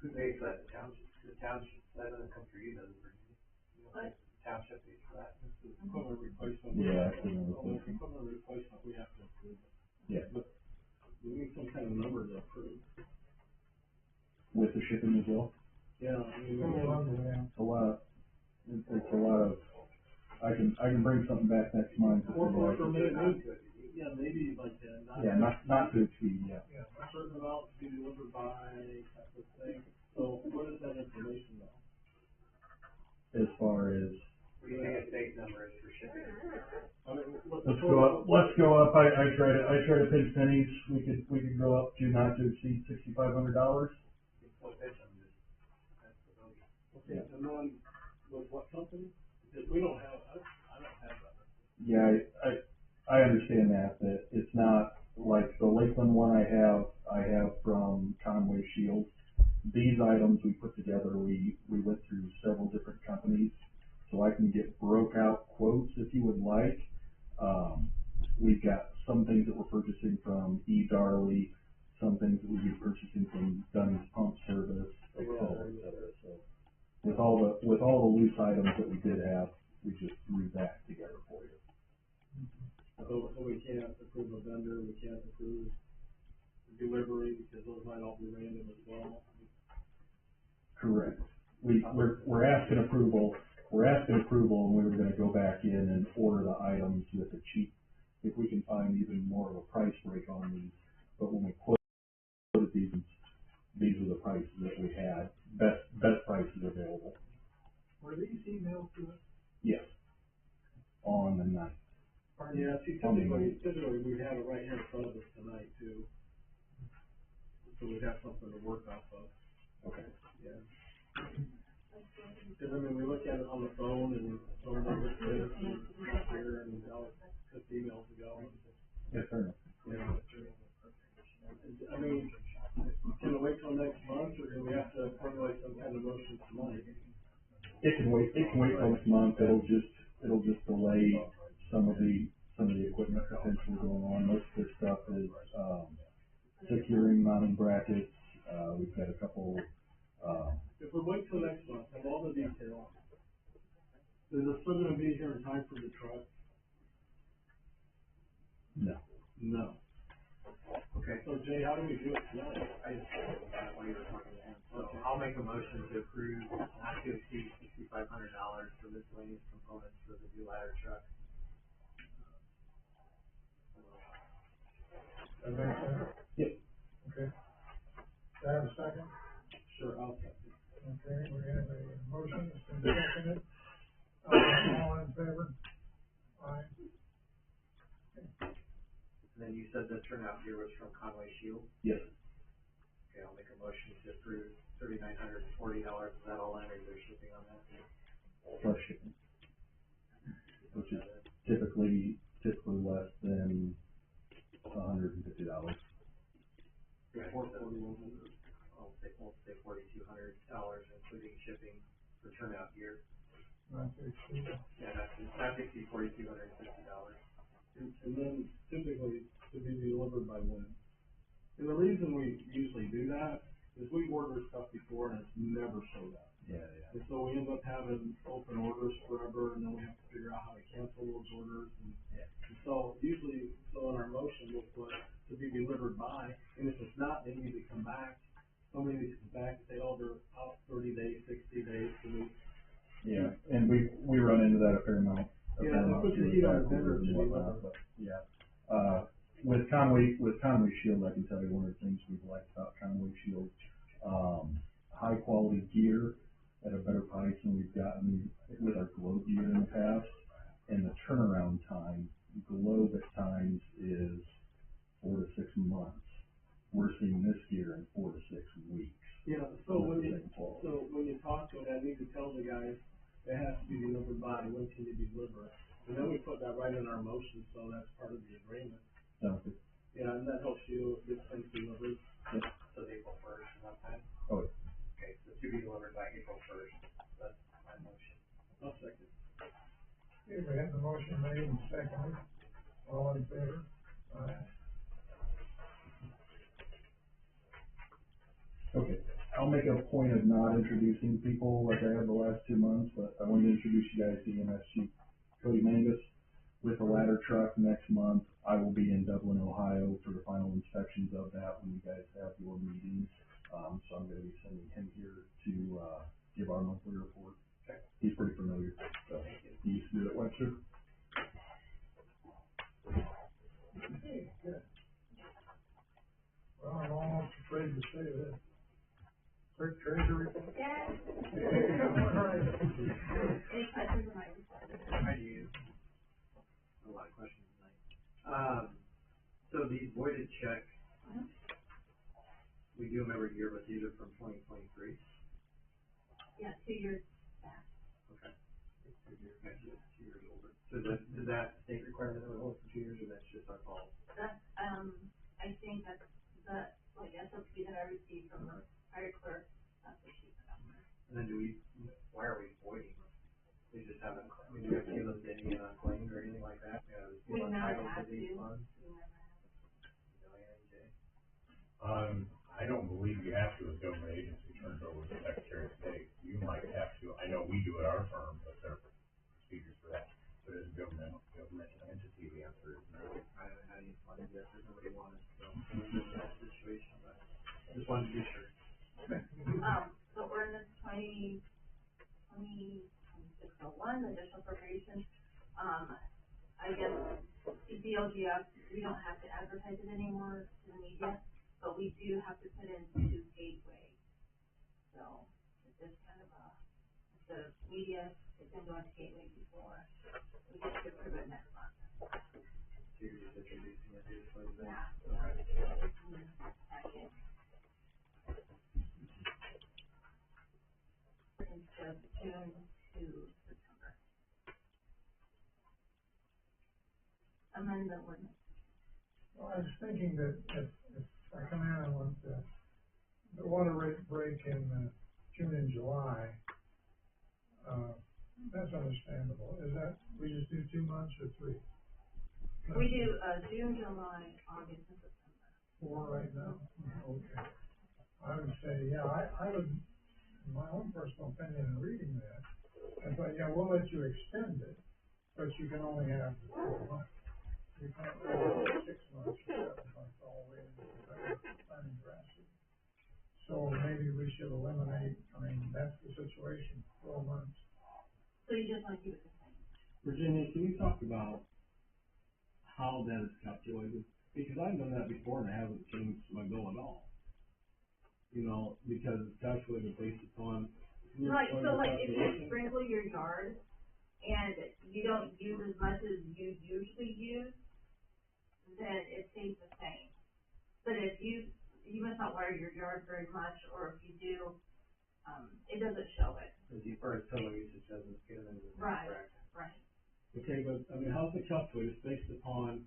Who pays that? The township, that doesn't come through you, does it? What? Township pays for that. this is equipment replacement. Yeah, Equipment replacement, we have to approve. Yeah. But we need some kind of number to approve. With the shipping as well. Yeah, I mean, It's a lot, it's a lot of, I can bring something back next month. if or you'd like. maybe like, Yeah, not to exceed, yeah. a certain amount to be delivered by, type of thing. So what is that information though? As far as, What do you think a safe number is for shipping? I mean, let's go up, I try to pinch pennies, we could go up to not to exceed $6,500. What pitch on this? That's the bogey. Okay, and then with what company? Because we don't have, I don't have that. Yeah, I understand that it's not like the Lakeland one I have from Conway Shields. These items we put together, we went through several different companies, so I can get broke out quotes if you would like. We've got some things that we're purchasing from E. Darley, some things that we'd be purchasing from Dunn's Pump Service, et cetera, et cetera. So with all the loose items that we did have, we just threw that together for you. So we can't approve a vendor, we can't approve delivery, because those might all be random as well. Correct. We're asking approval, and we were gonna go back in and order the items with a cheap, if we can find even more of a price break on these. But when we quoted these were the prices that we had, best prices available. Were these emailed to us? Yes. On the 9th. Yeah, see, typically we have it right here in front of us tonight too. So we have something to work off of. Okay. Yeah. Cause I mean, we look at it on the phone and someone looks at it and it's not here and just emails ago. Yes, sir. Yeah. I mean, can it wait till next month or do we have to formulate some kind of motion tonight? It can wait till next month. It'll just delay some of the equipment potentially going on. Most of this stuff is, securing mounting brackets. We've got a couple, If we wait till next month, have all the details, is it still gonna be here in time for the truck? no. No. Okay, so Jay, how do we do it tonight? I just, that's why you were talking to him. So I'll make a motion to approve not to exceed $6,500 for miscellaneous components for the new ladder truck. Does that make sense? Yep. Okay. Do I have a second? Sure, I'll second. Okay, we have a motion, it's been seconded. All in favor? Aye. And then you said the turnout gear was from Conway Shield. Yes. Okay, I'll make a motion to approve $3,940. Is that all in, or is there shipping on that? Plus shipping. Which is typically less than $150. Yeah, I'll say $4,200, including shipping for turnout gear. Not to exceed. Yeah, not to exceed $4,250. And then typically to be delivered by when? And the reason we usually do that is we order stuff before and it's never showed up. Yeah. And so we end up having open orders forever and then we have to figure out how to cancel those orders and so usually, in our motion, we'll put to be delivered by, and if it's not, they need to come back. Somebody needs to come back and say, oh, they're out 30 days, 60 days, 2 weeks. Yeah, and we run into that a fair amount. Yeah, it puts the heat on the vendor to and whatnot, deliver. but, yeah. with Conway Shield, I can tell you one of the things we've liked about Conway Shield, high quality gear at a better price than we've gotten with our Globe gear in the past. And the turnaround time, Globe at times is 4 to 6 months. We're seeing this gear in 4 to 6 weeks. Yeah, so when you talk to them, I need to tell the guys, it has to be delivered by, when can you deliver? And then we put that right in our motion, so that's part of the agreement. Sounds good. Yeah, and that helps you get things delivered. Yep. So April first, one time? Oh, yeah. Okay, so to be delivered by April first, that's my motion. I'll second. Okay, we have the motion made and seconded. All in favor? Aye. Okay, I'll make a point of not introducing people like I have the last 2 months, but I wanted to introduce you guys to EMS Chief Cody Mangus. With the ladder truck next month, I will be in Dublin, Ohio for the final inspections of that when you guys have your meetings. So I'm gonna be sending him here to, give our monthly report. Okay. He's pretty familiar, so he used to do it at Webster. Okay, good. Well, I'm almost afraid to say this. Clerk treasurer report? Yes. All right. Any questions on my report? I do. A lot of questions tonight. So these voided checks, we do them every year, but these are from 2023. Yeah, 2 years back. Okay. Actually, it's 2 years older. So is that state requirement that we're holding for 2 years, or that's just our fault? That's, I think that's the, like, SOP that I received from the fire clerk, that's what she put on there. And then why are we voiding them? We just haven't, I mean, do we have to give them to any unclaimed or anything like that? We never entitled have to these to. funds? We never have. I don't believe you have to, as government agency turns over to the Secretary of State. You might have to, I know we do at our firm, but there are procedures for that. But as a government entity, the answer is no. I haven't had any funds yet, because nobody wanted, so in that situation, but just wanted to be sure. The ordinance 2601, additional appropriation, I guess, DLGF, we don't have to advertise it anymore to the media, but we do have to put into Gateway. So, it's just kind of instead of media, it's gonna go into Gateway before we get to approve it next month. So you're just introducing it here, so is that? Yeah. Okay. Instead of June to September. Amend the ordinance. Well, I was thinking that if I come in and want the water rate break in June and July, that's understandable. Is that, we just do 2 months or 3? We do, June, July, August, and September. 4 right now? Okay. I would say, yeah, I would, in my own personal opinion in reading that, I thought, yeah, we'll let you extend it, but you can only have 4 months. You can't go 6 months or 7 months all the way into the planning drafting. So maybe we should eliminate, I mean, that's the situation, 4 months. So you just want to keep it the same? Virginia, can you talk about how that is calculated? Because I've done that before and I haven't changed my bill at all. You know, because it's calculated based upon. Right, so like if you sprinkle your yard and you don't use as much as you usually use, then it stays the same. But if you must not water your yard very much, or if you do, it doesn't show it. As you first total usage doesn't get them into the Right. bracket. Right. Okay, but, I mean, how's it calculated? It's based upon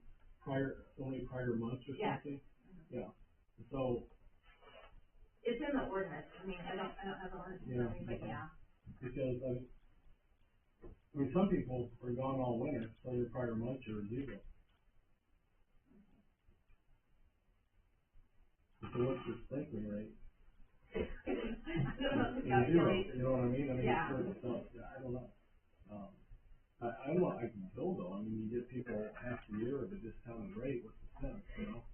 only prior months or Yeah. something? Yeah. So. It's in the ordinance, I mean, I don't have the ordinance in front of me, but yeah. Because, I mean, some people are gone all winter, so their prior months are 0. So what's the sprinkling rate? I don't know the Zero, calculation. you know what I mean? I mean, Yeah. it's so, I don't know. I don't know, I can bill though, I mean, you get people half the year at a discounted rate, what's the sense, you know?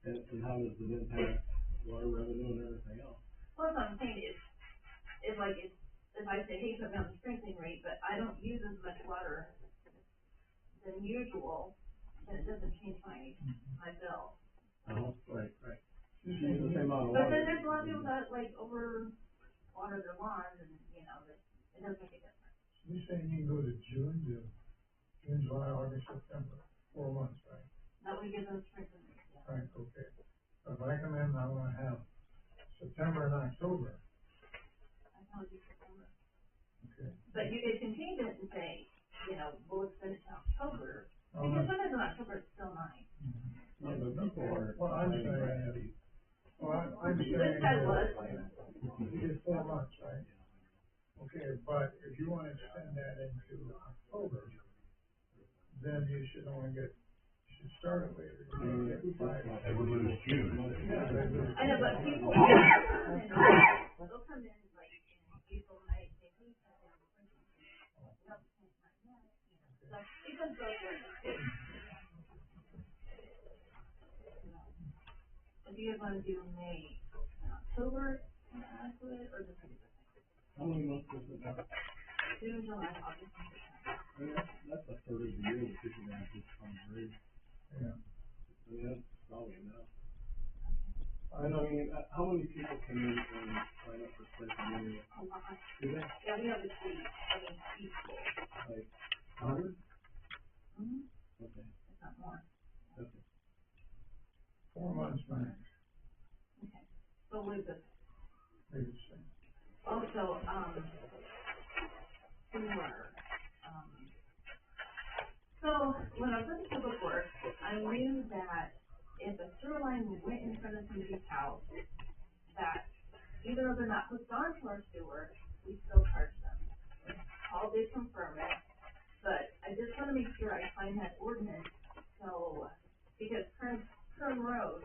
And how does it impact water revenue and everything else? Well, that's what I'm saying, if I say, hey, put me on the sprinkling rate, but I don't use as much water than usual, then it doesn't change my bill. Oh, right. It's the same amount of But water. then there's a lot of people that like water their lawns and, you know, that it does make a difference. You're saying you can go to June, July, August, September, 4 months, right? That would give them strength and, yeah. Right, okay. So if I come in and I wanna have September and October, I told you September. okay. But you could change it and say, you know, we'll extend it to October, Oh, because sometimes in October it's still nice. Yeah, but people are. Well, I'm saying, I'm This saying guy that was. you get 4 months, right? Okay, but if you wanna extend that into October, then you should start it later. You should get 5. They would lose June. Yeah, they lose. I know, but people, they'll come in like in April, May, they need something in the winter. No, it's not yet, you know, so it comes both ways. If you guys wanna do May and October, add to it, or just leave it? How many months is it now? June, July, August, and September. I mean, that's a third of the year that people are just on the rate. Yeah. I mean, that's probably enough. I And I don't, mean, how many people come in and sign up for special meeting? A lot. Do they? Yeah, we have a tree, peaceful. Like, 100? Mm-hmm. Okay, If not more. okay. 4 months max, Okay. So with the, they would say. also, sewer, so when I was looking for public works, I knew that if a sewer line went in front of somebody's house, that even though they're not hooked onto our sewer, we still charge them. Paul did confirm it, but I just wanna make sure I find that ordinance, so, because Kern Road,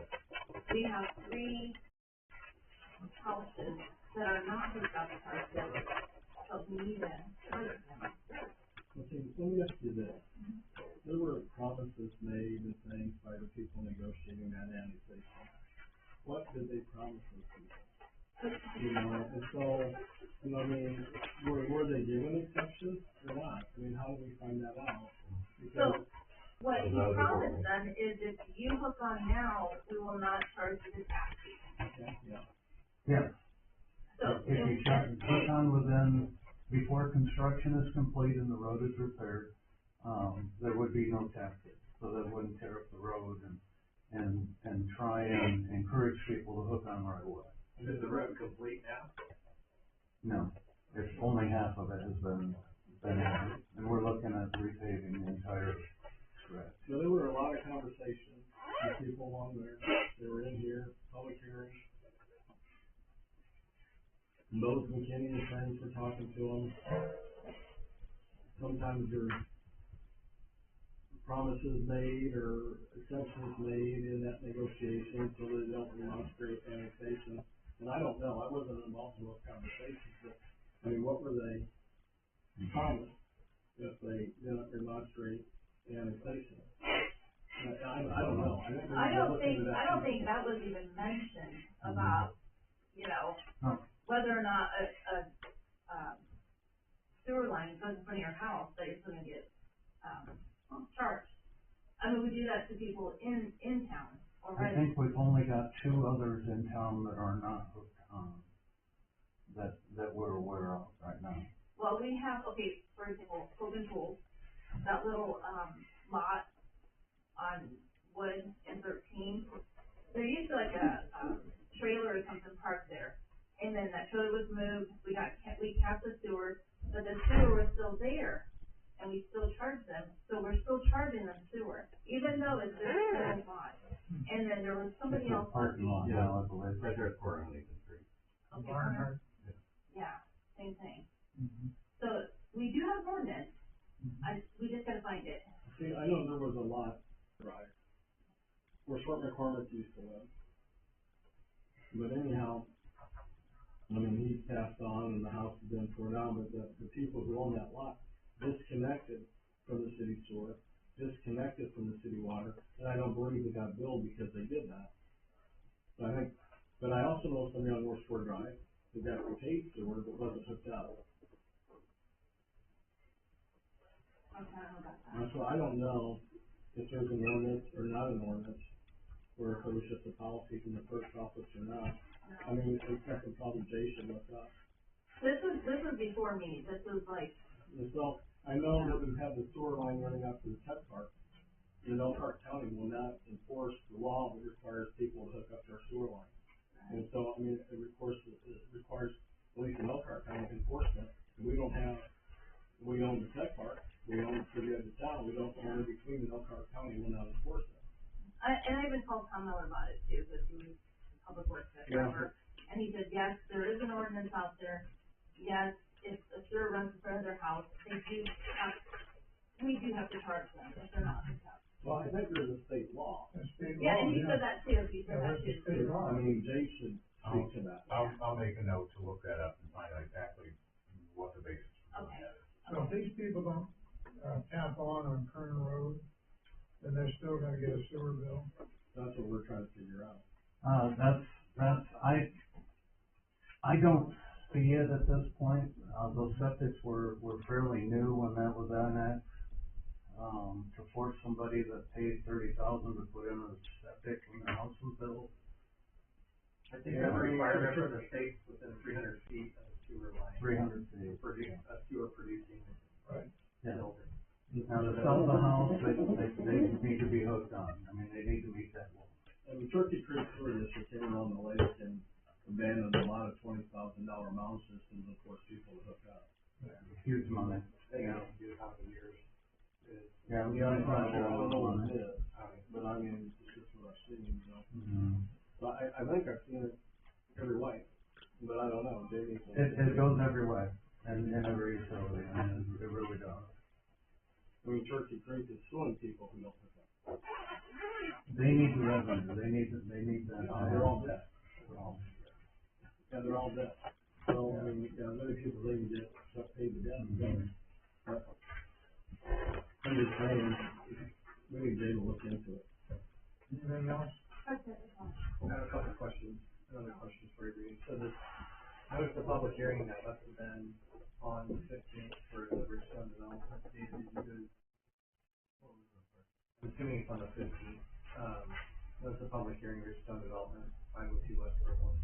we have 3 houses that are not hooked up to our sewer, so we need to charge them. Okay, let me ask you this. There were promises made and things by the people negotiating that annexation. What did they promise those people? You know, and so, you know, I mean, were they given exceptions or not? I mean, how do we find that out? Because, So, what he promised them is if you hook on now, we will not charge you the tax fee. okay, yeah. Yeah, So, if you click on within, before construction is complete and the road is repaired, there would be no taxes, so that wouldn't tear up the road and try and encourage people to hook on right away. Is the road complete now? No, it's only half of it has been added, and we're looking at repaving the entire stretch. So there were a lot of conversations with people on there, they were in here, public hearings. Lowe's McKinney and friends were talking to them. Sometimes there's promises made or exceptions made in that negotiation so that they don't demonstrate annexation. And I don't know, I wasn't involved in those conversations, but, I mean, what were they promised if they didn't demonstrate annexation? I don't know. I don't think that was even mentioned about, you know, No. whether or not a sewer line goes in front of your house, that you're still gonna get, charged. I mean, we do that to people in town I already. think we've only got 2 others in town that are not hooked on, that we're aware of right now. Well, we have, okay, for example, Hogan Pool, that little, lot on Wood and 13, there used to like a trailer or something parked there. And then that trailer was moved, we capped the sewer, but the sewer was still there. And we still charge them, so we're still charging them sewer, even though it's their whole lot. And then there was somebody It's a else. parking lot now, I believe. Right there at Fort Huntington Street. Okay, Barnhart. yeah, same thing. Mhm. So we do have an ordinance, we just gotta find it. See, I know there was a lot, right, where Short McCormick used to live. But anyhow, I mean, he's passed on and the house has been torn down, but the people who own that lot disconnected from the city sewer, disconnected from the city water, and I don't believe they got billed because they did that. But I also know somebody on North Shore Drive who got paid sewer but wasn't hooked up. Okay, I don't know about that. And so I don't know, if there's an ordinance or not an ordinance, or if it was just a policy from the clerk's office or not. I mean, it's something probably Jay should look up. This was before me, this was like, So, I know that we have the sewer line running up to the tech park. And Elkhart County will not enforce the law that requires people to hook up their sewer line. And so, I mean, it requires, at least in Elkhart County, enforcement. And we own the tech park, we own the city of the town, we don't own in between in Elkhart County, will not enforce it. and I even called Tom Miller about it too, because he was public works director. And he said, yes, there is an ordinance out there, yes, if a sewer runs in front of their house, we do have to charge them if they're not hooked up. Well, I think there's a state law. That's state Yeah, law, and he said that too, he said that that's too. state law. I mean, Jay should speak to that. I'll make a note to look that up and find out exactly what the basis for Okay. that is. So if these people don't, tap on Kern Road, then they're still gonna get a sewer bill. That's what we're trying to figure out. I don't see it at this point. Those septics were fairly new when that was annexed. To force somebody that paid $30,000 to put in a septic when their house was built. I think that's a requirement for the states within 300 feet of a sewer line. 300 feet. A sewer producing Right. Yeah. building. Now, to sell the house, they need to be hooked on. I mean, they need to meet that law. I mean, Turkey Creek Sewer District came along the lake and abandoned a lot of $20,000 mound systems to force people to hook up. Huge money. They got to do how many years. Yeah, Yeah, I don't know what money. it is, but I mean, it's just what I've seen, you know. Mhm. But I think I've seen it every way, but I don't know, J.D. It goes every way, and in every utility, and it really does. I mean, Turkey Creek is suing people who don't hook up. They need the revenue, they need that. They're all dead. So, Yeah, they're all dead. So, I mean, many people didn't get stuff paid to death. Mhm. But I'm just saying, we need Jay to look into it. Anything else? Okay. I have a couple of questions, another question for you, Reed. So this, notice the public hearing that must have been on the 15th for the Bridgestone development. Did you guys, I'm assuming it's on the 15th. Notice the public hearing, Bridgestone development, 502 West Brooklyn.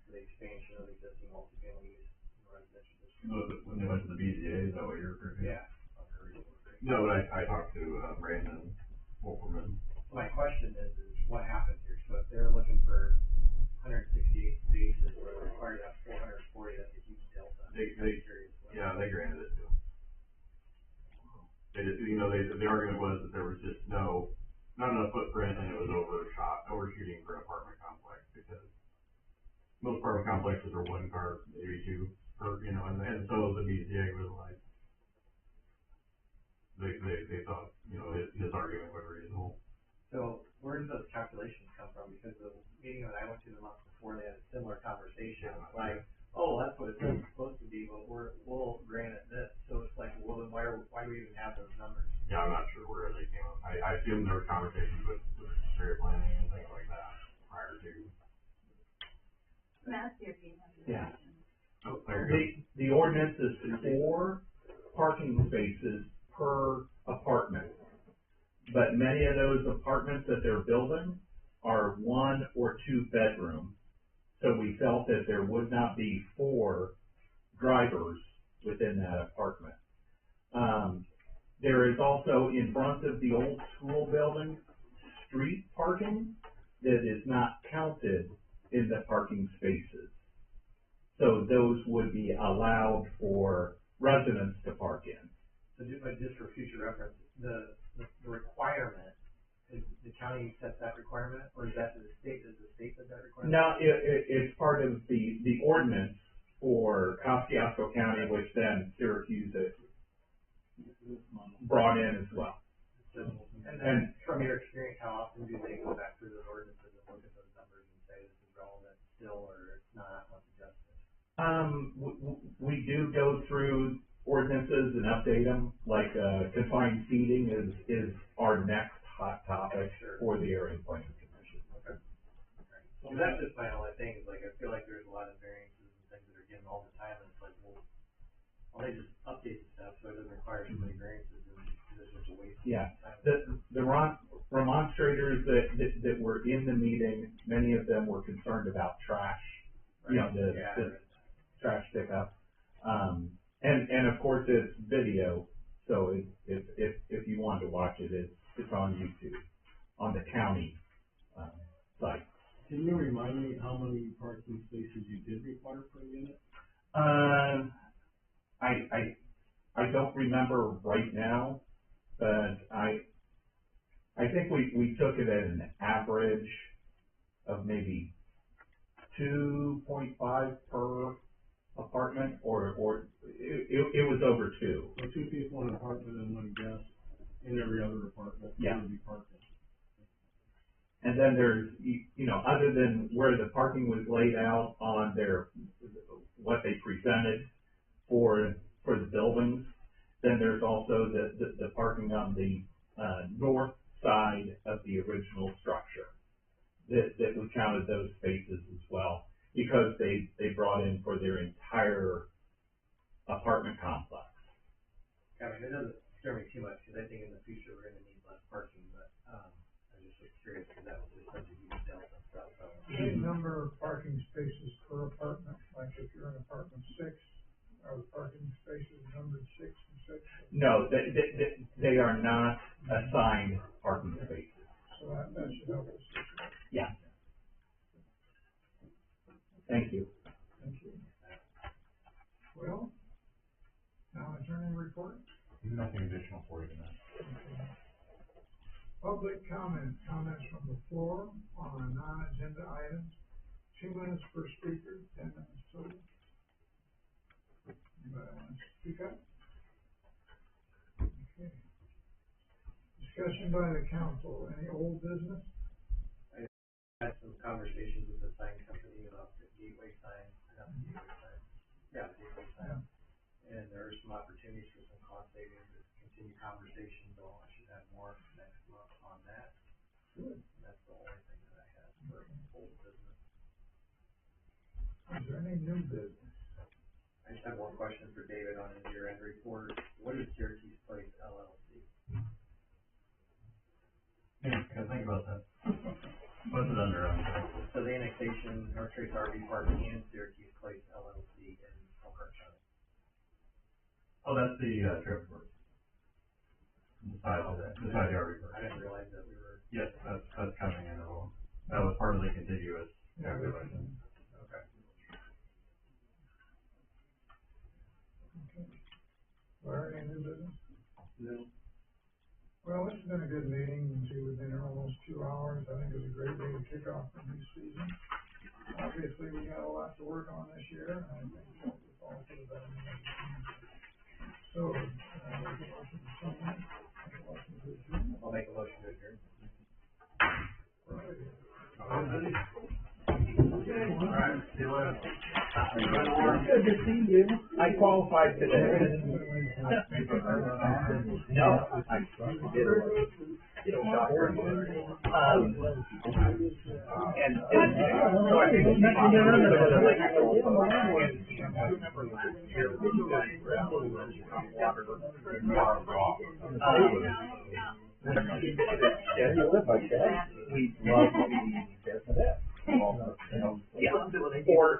For the expansion of existing multifamily use in residential district. When they went to the BZA, is that what you're referring to? Yeah. No, but I talked to, Brandon Wolferman. My question is what happened here? So if they're looking for 168 spaces where they're required to have 440, that's a huge delta. They Curious what- Yeah, they granted it to them. They just, the argument was that there was just not enough footprint and it was overshooting for an apartment complex because most apartment complexes are one car, maybe two, and so the BZA was like, they thought, his argument was reasonable. So where did those calculations come from? Because the meeting that I went to the month before, they had a similar conversation. It's like, oh, that's what it's supposed to be, but we'll grant it this. So it's like, well, then why do we even have those numbers? Yeah, I'm not sure where they came up. I assume there were conversations with area planning and things like that prior to. Matt, here, if you have. Yeah. Oh, there you The ordinance is 4 parking spaces per apartment. But many of those apartments that they're building are 1 or 2 bedroom. So we felt that there would not be 4 drivers within that apartment. There is also in front of the old school building, street parking that is not counted in the parking spaces. So those would be allowed for residents to park in. So just for future reference, the requirement, is the county sets that requirement, or is that the state set that requirement? No, it's part of the ordinance for Kosciuszko County, which then Syracuse brought in as well. So, and then from your experience, how often do they go back through those ordinances and look at those numbers and say this is relevant still, or it's not, let's adjust it? We do go through ordinances and update them, like, confined seating is our next hot topic for the area planning commission. Okay. So that's just my only thing, is like, I feel like there's a lot of variances and things that are given all the time, and it's like, well, they just update the stuff, so it doesn't require so many variances, and this is waste. Yeah, time. the remonstrators that were in the meeting, many of them were concerned about trash, the trash pickup. And of course, it's video, so if you wanted to watch it, it's on YouTube, on the county, site. Can you remind me how many parking spaces you did require per unit? I don't remember right now, but I think we took it at an average of maybe 2.5 per apartment, or it was over 2. So 2 people in an apartment and 1 guest in every other apartment. Yeah. Would be parking. And then there's, other than where the parking was laid out on what they presented for the buildings, then there's also the parking on the, north side of the original structure. That we counted those spaces as well, because they brought in for their entire apartment complex. I mean, it doesn't scare me too much, because I think in the future we're gonna need less parking, but, I just was curious, because that was such a huge delta and stuff, so. Same number of parking spaces per apartment, like if you're in apartment 6, are the parking spaces numbered 6 and 6? No, they are not assigned parking spaces. So that should help us. Yeah. Thank you. Thank you. Well, now attorney report. Nothing additional for you tonight. Public comments from the floor on non-agenda items. 2 minutes per speaker, 10 minutes total. Anybody want to speak up? Okay. Discussion by the council, any old business? Had some conversations with the sign company about the gateway sign, gateway sign. And there are some opportunities for some cost savings, to continue conversations, so I should have more next month on that. Good. And that's the only thing that I have for old business. Is there any new business? I just have one question for David on his year-end report. What is Syracuse Place LLC? Yeah, gotta think about that. What's it under? So the annexation, North Trace RV Park and Syracuse Place LLC in Elkhart County. Oh, that's the, trip for. Beside the RV park. I didn't realize that we were. Yes, that's coming in, that was part of the contiguous calculation. Okay. Okay. Larry, any new business? No. Well, this has been a good meeting. We've been here almost 2 hours. I think it was a great way to kick off the new season. Obviously, we got a lot to work on this year, and I think it's all for the betterment of the community. So, make a motion to summarize. I'll make a motion to adjourn. Right. All right, see you later. Good to see you. I qualified today. No, I did a shot. And so I think yeah, you live like that. We love the business. Yeah. Or